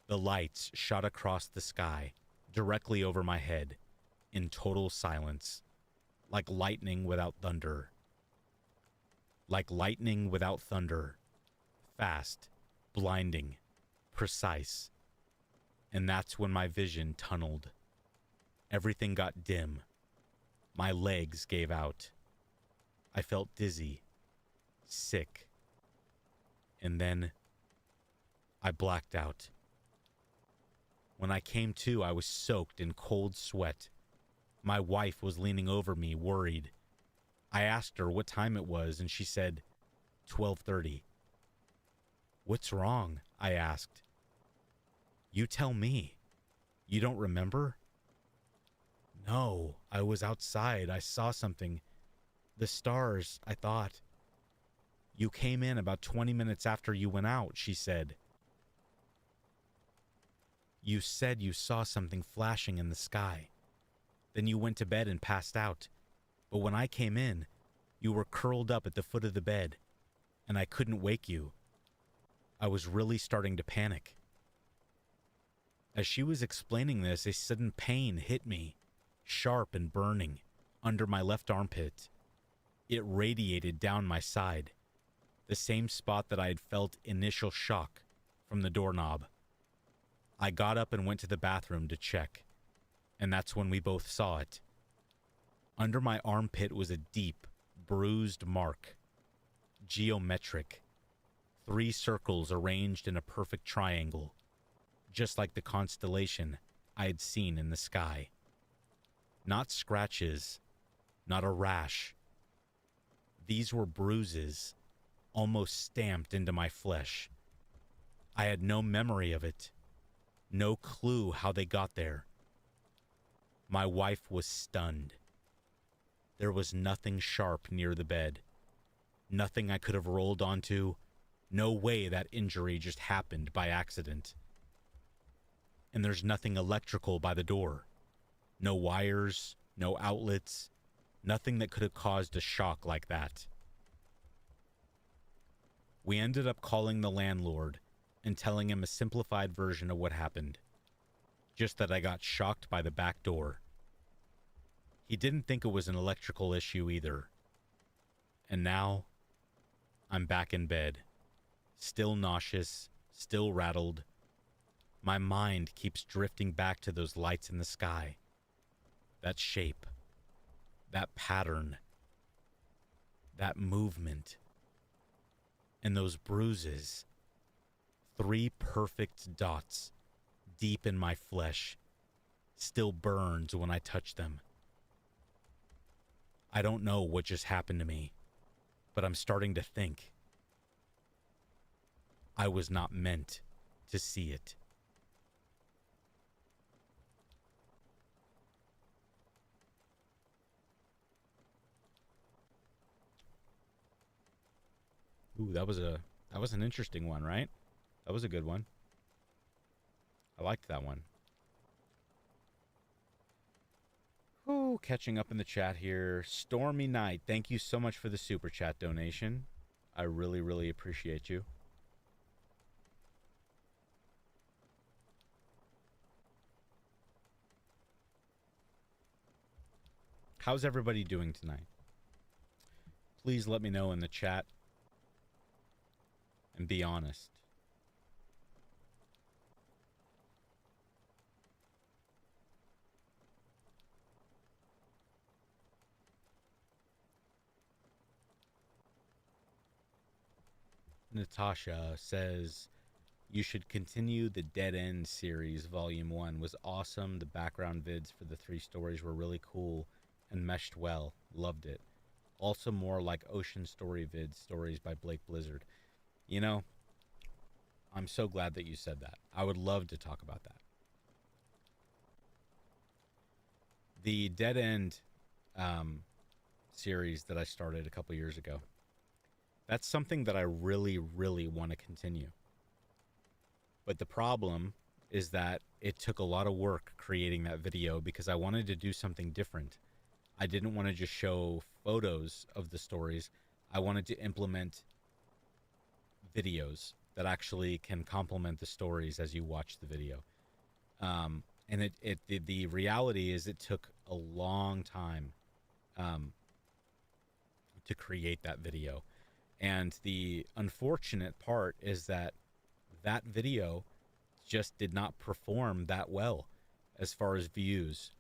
The lights shot across the sky, directly over my head, in total silence, like lightning without thunder. Like lightning without thunder. Fast, blinding, precise. And that's when my vision tunneled. Everything got dim. My legs gave out. I felt dizzy, sick. And then I blacked out. When I came to, I was soaked in cold sweat. My wife was leaning over me, worried. I asked her what time it was, and she said, 12:30. "What's wrong?" I asked. "You tell me. You don't remember?" "No, I was outside. I saw something. The stars, I thought." "You came in about 20 minutes after you went out," she said. "You said you saw something flashing in the sky. Then you went to bed and passed out. But when I came in, you were curled up at the foot of the bed, and I couldn't wake you. I was really starting to panic." As she was explaining this, a sudden pain hit me, sharp and burning, under my left armpit. It radiated down my side, the same spot that I had felt initial shock from the doorknob. I got up and went to the bathroom to check, and that's when we both saw it. Under my armpit was a deep, bruised mark, geometric, 3 circles arranged in a perfect triangle, just like the constellation I had seen in the sky. Not scratches, not a rash. These were bruises, almost stamped into my flesh. I had no memory of it, no clue how they got there. My wife was stunned. There was nothing sharp near the bed. Nothing I could have rolled onto. No way that injury just happened by accident. And there's nothing electrical by the door. No wires, no outlets, nothing that could have caused a shock like that. We ended up calling the landlord and telling him a simplified version of what happened. Just that I got shocked by the back door. He didn't think it was an electrical issue either. And now, I'm back in bed. Still nauseous, still rattled. My mind keeps drifting back to those lights in the sky. That shape. That pattern. That movement. And those bruises. 3 perfect dots deep in my flesh. Still burns when I touch them. I don't know what just happened to me, but I'm starting to think I was not meant to see it. Ooh, that was an interesting one, right? That was a good one. I liked that one. Ooh, catching up in the chat here. Stormy Night, thank you so much for the super chat donation. I really, really appreciate you. How's everybody doing tonight? Please let me know in the chat. And be honest. Natasha says, you should continue the Dead End series. Volume 1 was awesome. The background vids for the 3 stories were really cool and meshed well. Loved it. Also more like Ocean Story vids, stories by Blake Blizzard. You know, I'm so glad that you said that. I would love to talk about that. The Dead End series that I started a couple years ago, that's something that I really, really want to continue. But the problem is that it took a lot of work creating that video because I wanted to do something different. I didn't want to just show photos of the stories. I wanted to implement videos that actually can complement the stories as you watch the video. And the reality is it took a long time to create that video. And the unfortunate part is that that video just did not perform that well as far as views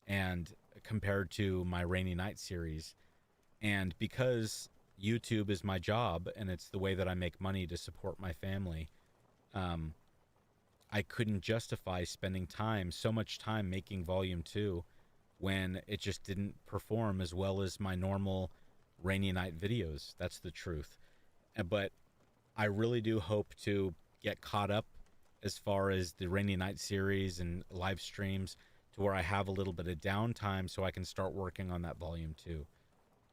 and compared to my Rainy Night series. And because YouTube is my job and it's the way that I make money to support my family, I couldn't justify spending so much time making volume 2 when it just didn't perform as well as my normal Rainy Night videos. That's the truth. But I really do hope to get caught up as far as the Rainy Night series and live streams to where I have a little bit of downtime so I can start working on that volume 2.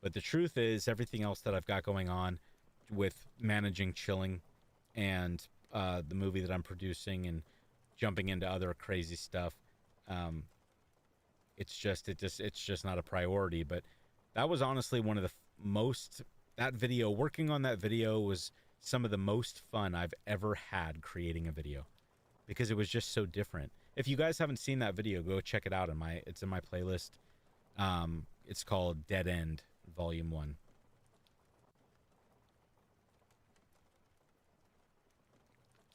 But the truth is, everything else that I've got going on with managing Chilling and the movie that I'm producing and jumping into other crazy stuff, it's just not a priority. But that was honestly one of the working on that video was some of the most fun I've ever had creating a video because it was just so different. If you guys haven't seen that video, go check it out. It's in my playlist. It's called Dead End Volume 1.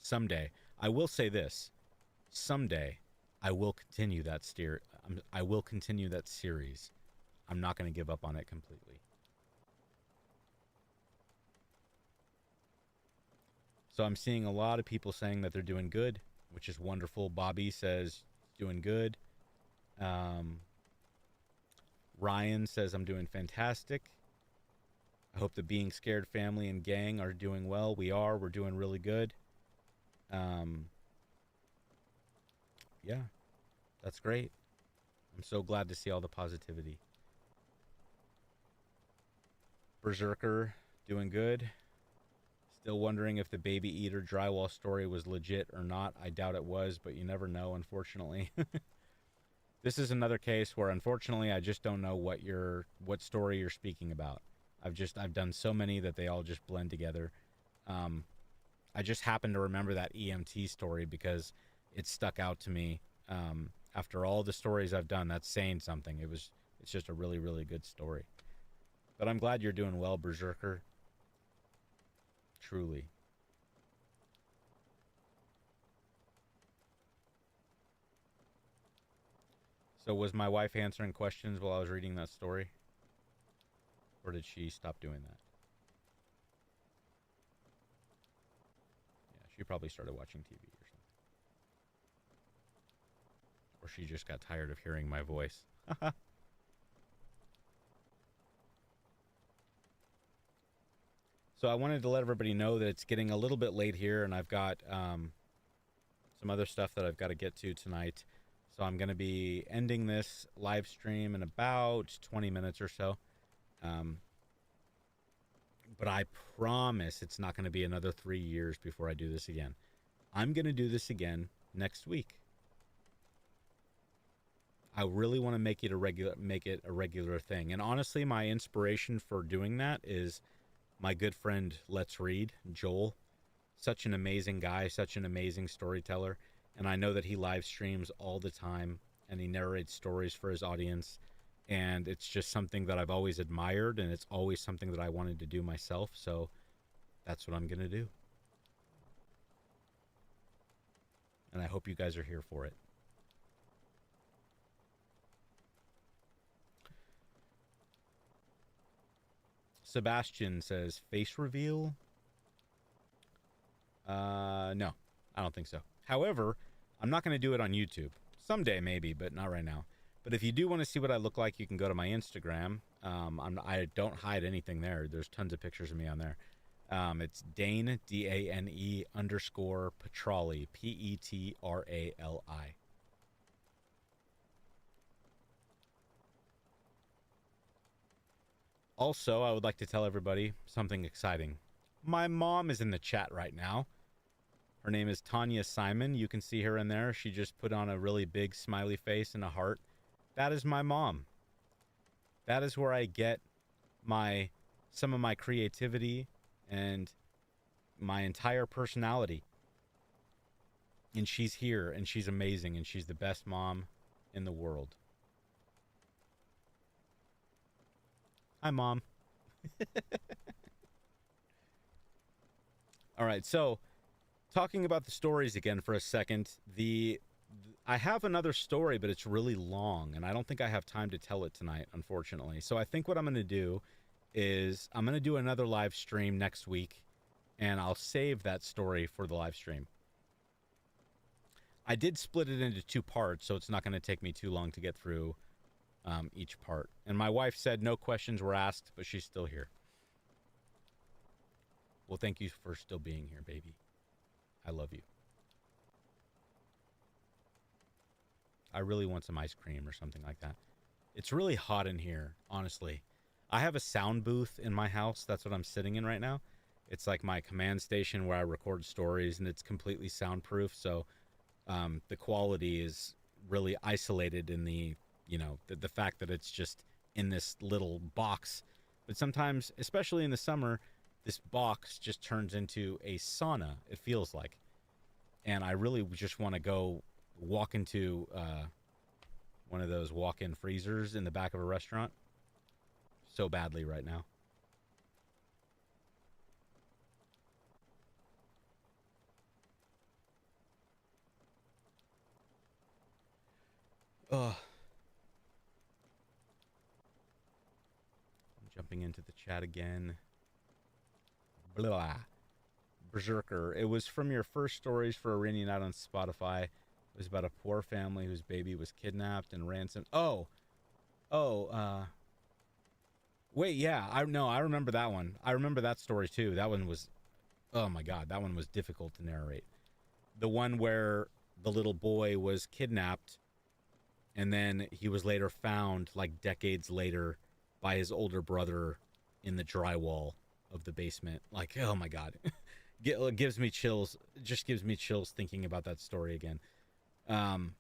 Someday, I will say this. Someday, I will continue that series. I'm not going to give up on it completely. So I'm seeing a lot of people saying that they're doing good, which is wonderful. Bobby says, doing good. Ryan says, I'm doing fantastic. I hope the Being Scared family and gang are doing well. We're doing really good. Yeah, that's great. I'm so glad to see all the positivity. Berserker, doing good. Still wondering if the Baby Eater drywall story was legit or not. I doubt it was, but you never know, unfortunately. This is another case where, unfortunately, I just don't know what story you're speaking about. I've done so many that they all just blend together. I just happen to remember that EMT story because it stuck out to me. After all the stories I've done, that's saying something. It's just a really, really good story. But I'm glad you're doing well, Berserker. Truly. So was my wife answering questions while I was reading that story? Or did she stop doing that? Yeah, she probably started watching TV or something. Or she just got tired of hearing my voice. So I wanted to let everybody know that it's getting a little bit late here, and I've got some other stuff that I've got to get to tonight. So I'm going to be ending this live stream in about 20 minutes or so. But I promise it's not going to be another 3 years before I do this again. I'm going to do this again next week. I really want to make it a regular thing. And honestly, my inspiration for doing that is my good friend Let's Read, Joel. Such an amazing guy, such an amazing storyteller. And I know that he live streams all the time and he narrates stories for his audience. And it's just something that I've always admired, and it's always something that I wanted to do myself. So that's what I'm going to do. And I hope you guys are here for it. Sebastian says, face reveal? No, I don't think so. However, I'm not going to do it on YouTube. Someday maybe, but not right now. But if you do want to see what I look like, you can go to my Instagram. I don't hide anything there. There's tons of pictures of me on there. It's Dane, D-A-N-E _ Petrali, P-E-T-R-A-L-I. Also, I would like to tell everybody something exciting. My mom is in the chat right now. Her name is Tanya Simon. You can see her in there. She just put on a really big smiley face and a heart. That is my mom. That is where I get some of my creativity and my entire personality. And she's here, and she's amazing, and she's the best mom in the world. Hi, Mom. All right, so talking about the stories again for a second, I have another story, but it's really long, and I don't think I have time to tell it tonight, unfortunately. So I think what I'm going to do is I'm going to do another live stream next week, and I'll save that story for the live stream. I did split it into 2 parts, so it's not going to take me too long to get through each part. And my wife said no questions were asked, but she's still here. Well, thank you for still being here, baby. I love you. I really want some ice cream or something like that. It's really hot in here, honestly. I have a sound booth in my house. That's what I'm sitting in right now. It's like my command station where I record stories, and it's completely soundproof. So the quality is really isolated in the fact that it's just in this little box. But sometimes, especially in the summer, this box just turns into a sauna, it feels like. And I really just want to go walk into one of those walk-in freezers in the back of a restaurant so badly right now. Ugh. I'm jumping into the chat again. Blah. Berserker. It was from your first stories for a rainy night on Spotify. It was about a poor family whose baby was kidnapped and ransomed. Wait, yeah. I remember that one. I remember that story too. That one was, oh my God, that one was difficult to narrate. The one where the little boy was kidnapped And then he was later found, like decades later, by his older brother in the drywall of the basement. Like, oh my god, gives me chills. Just gives me chills thinking about that story again. Um,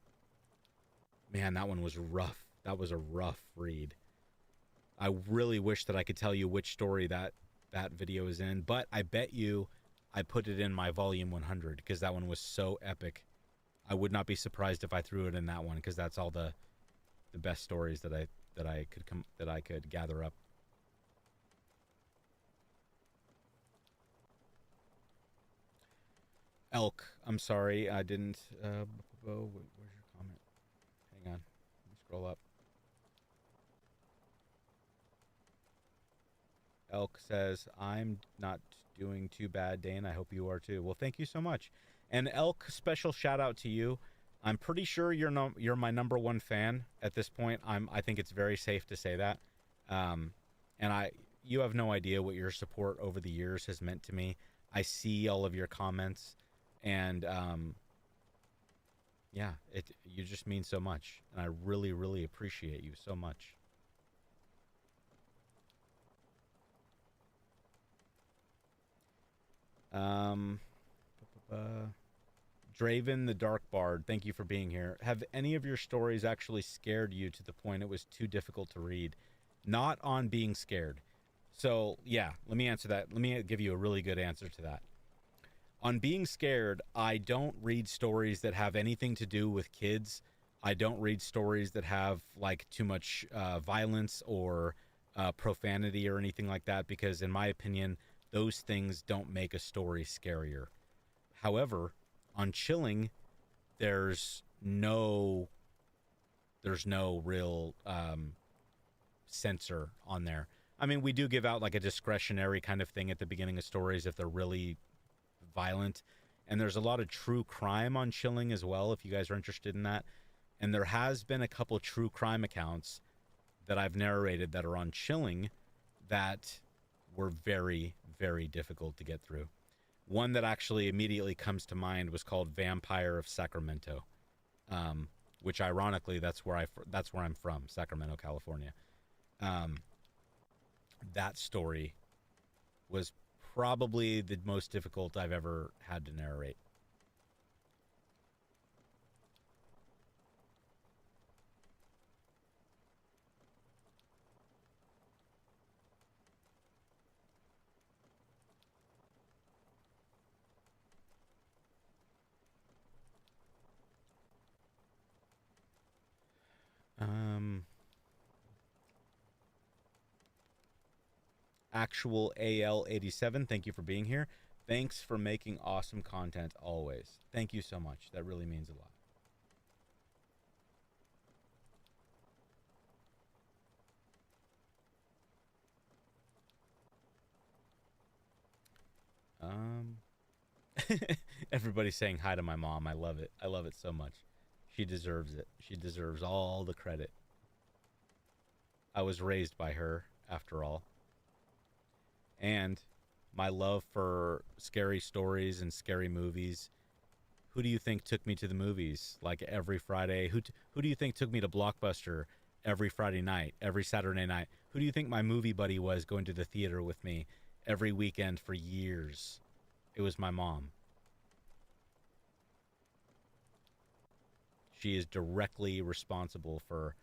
Man, that one was rough. That was a rough read. I really wish that I could tell you which story that video is in, but I bet you I put it in my volume 100 because that one was so epic. I would not be surprised if I threw it in that one because that's all the best stories that I could gather up. Elk, I'm sorry, I didn't. Where's your comment? Hang on, let me scroll up. Elk says, I'm not doing too bad, Dane. I hope you are too. Well, thank you so much. And Elk, special shout out to you. I'm pretty sure you're my number one fan at this point. I think it's very safe to say that. And you have no idea what your support over the years has meant to me. I see all of your comments, and yeah, you just mean so much, and I really, really appreciate you so much. Um, Draven the Dark Bard, thank you for being here. Have any of your stories actually scared you to the point it was too difficult to read? Not on being scared. So, yeah, let me answer that. Let me give you a really good answer to that. On being scared, I don't read stories that have anything to do with kids. I don't read stories that have like too much violence or profanity or anything like that because, in my opinion, those things don't make a story scarier. However, on chilling, there's no real censor on there. I mean, we do give out like a discretionary kind of thing at the beginning of stories if they're really violent. And there's a lot of true crime on chilling as well, if you guys are interested in that. And there has been a couple true crime accounts that I've narrated that are on chilling that were very, very difficult to get through. One that actually immediately comes to mind was called Vampire of Sacramento, which ironically that's where I'm from, Sacramento, California. That story was probably the most difficult I've ever had to narrate. Actual AL87, thank you for being here. Thanks for making awesome content always. Thank you so much. That really means a lot. Everybody's saying hi to my mom. I love it. I love it so much. She deserves it. She deserves all the credit. I was raised by her, after all. And my love for scary stories and scary movies. Who do you think took me to the movies like every Friday? Who do you think took me to Blockbuster every Friday night, every Saturday night? Who do you think my movie buddy was going to the theater with me every weekend for years? It was my mom. She is directly responsible for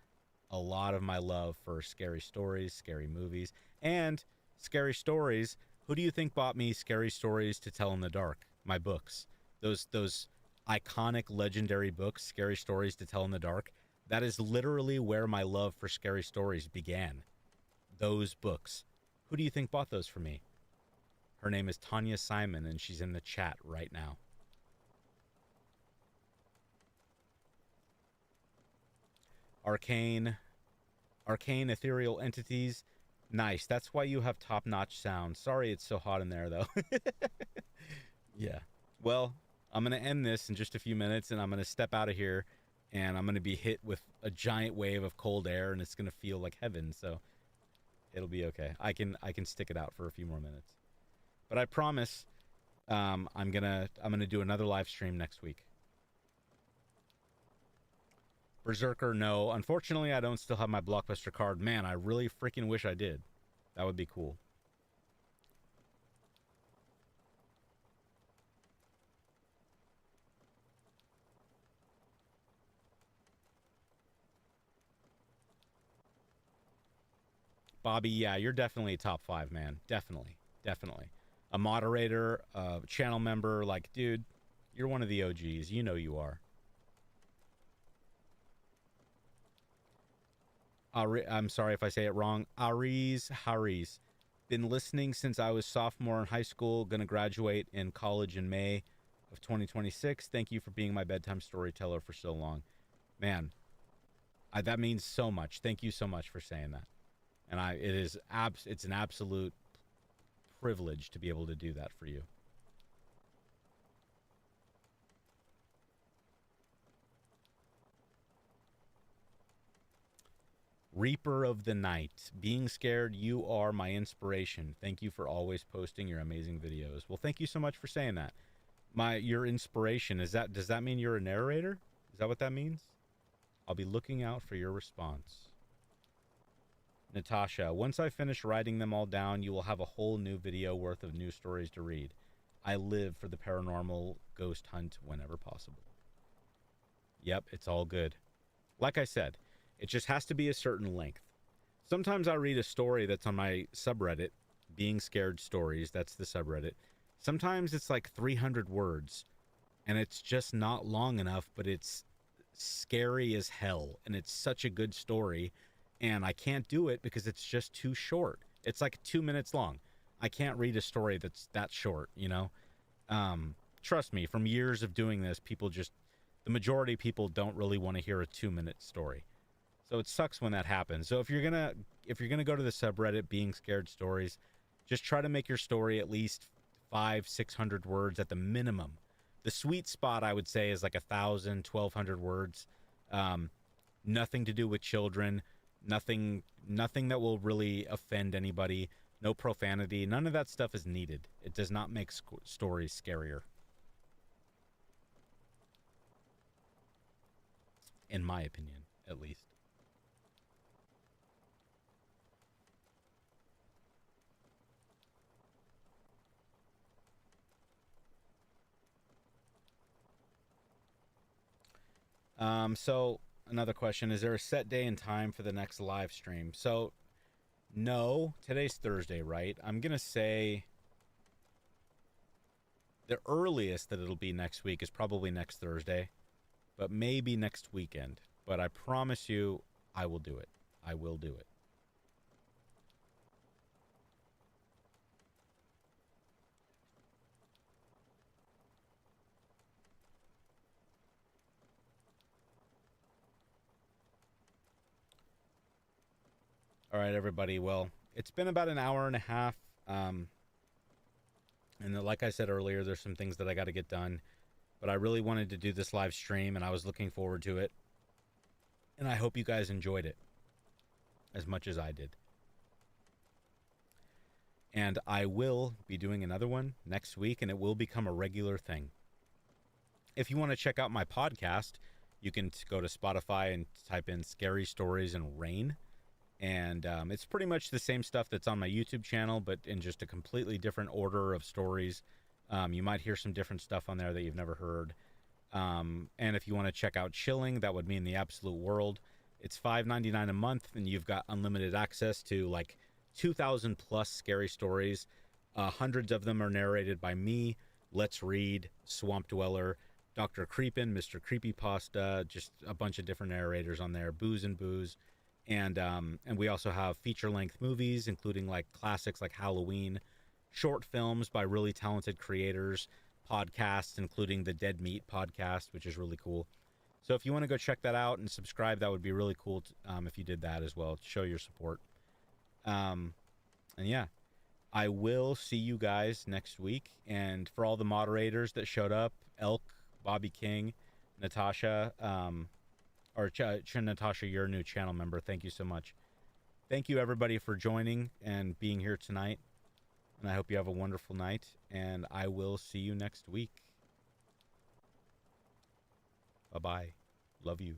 a lot of my love for scary stories, scary movies, and scary stories. Who do you think bought me Scary Stories to Tell in the Dark? My books. Those iconic legendary books, Scary Stories to Tell in the Dark. That is literally where my love for scary stories began. Those books. Who do you think bought those for me? Her name is Tanya Simon, and she's in the chat right now. Arcane ethereal entities. Nice. That's why you have top-notch sound. Sorry it's so hot in there, though. Yeah. Well, I'm going to end this in just a few minutes, and I'm going to step out of here, and I'm going to be hit with a giant wave of cold air, and it's going to feel like heaven, so it'll be okay. I can stick it out for a few more minutes. But I promise I'm going to do another live stream next week. Berserker, no. Unfortunately, I don't still have my Blockbuster card. Man, I really freaking wish I did. That would be cool. Bobby, yeah, you're definitely a top 5, man. Definitely. Definitely. A moderator, a channel member. Like, dude, you're one of the OGs. You know you are. I'm sorry if I say it wrong. Haris. Been listening since I was sophomore in high school. Gonna graduate in college in May of 2026. Thank you for being my bedtime storyteller for so long. Man, that means so much. Thank you so much for saying that. And it's an absolute privilege to be able to do that for you. Reaper of the Night. Being scared, you are my inspiration. Thank you for always posting your amazing videos. Well, thank you so much for saying that. Your inspiration, does that mean you're a narrator? Is that what that means? I'll be looking out for your response. Natasha, once I finish writing them all down, you will have a whole new video worth of new stories to read. I live for the paranormal ghost hunt whenever possible. Yep, it's all good. Like I said, it just has to be a certain length. Sometimes I read a story that's on my subreddit, Being Scared Stories, that's the subreddit. Sometimes it's like 300 words, and it's just not long enough, but it's scary as hell, and it's such a good story, and I can't do it because it's just too short. It's like 2 minutes long. I can't read a story that's that short, you know? Trust me, from years of doing this, the majority of people don't really want to hear a 2-minute story. So it sucks when that happens. So if you're gonna go to the subreddit Being Scared Stories, just try to make your story at least 500-600 words at the minimum. The sweet spot, I would say, is like 1,000-1,200 words. Nothing to do with children. Nothing that will really offend anybody. No profanity. None of that stuff is needed. It does not make stories scarier. In my opinion, at least. So another question, is there a set day and time for the next live stream? So no, today's Thursday, right? I'm going to say the earliest that it'll be next week is probably next Thursday, but maybe next weekend. But I promise you, I will do it. I will do it. All right, everybody. Well, it's been about an hour and a half. And like I said earlier, there's some things that I got to get done. But I really wanted to do this live stream, and I was looking forward to it. And I hope you guys enjoyed it as much as I did. And I will be doing another one next week, and it will become a regular thing. If you want to check out my podcast, you can go to Spotify and type in Scary Stories and Rain. And it's pretty much the same stuff that's on my YouTube channel, but in just a completely different order of stories. You might hear some different stuff on there that you've never heard. And if you want to check out Chilling, that would mean the absolute world. It's $5.99 a month, and you've got unlimited access to like 2,000 plus scary stories. Hundreds of them are narrated by me, Let's Read, Swamp Dweller, Dr. Creepin, Mr. Creepypasta, just a bunch of different narrators on there, Booze and Booze. And we also have feature-length movies, including like classics like Halloween, short films by really talented creators, podcasts, including the Dead Meat podcast, which is really cool. So if you want to go check that out and subscribe, that would be really cool if you did that as well, to show your support. And yeah, I will see you guys next week. And for all the moderators that showed up, Elk, Bobby King, Natasha, Natasha, you're a new channel member. Thank you so much. Thank you, everybody, for joining and being here tonight. And I hope you have a wonderful night. And I will see you next week. Bye-bye. Love you.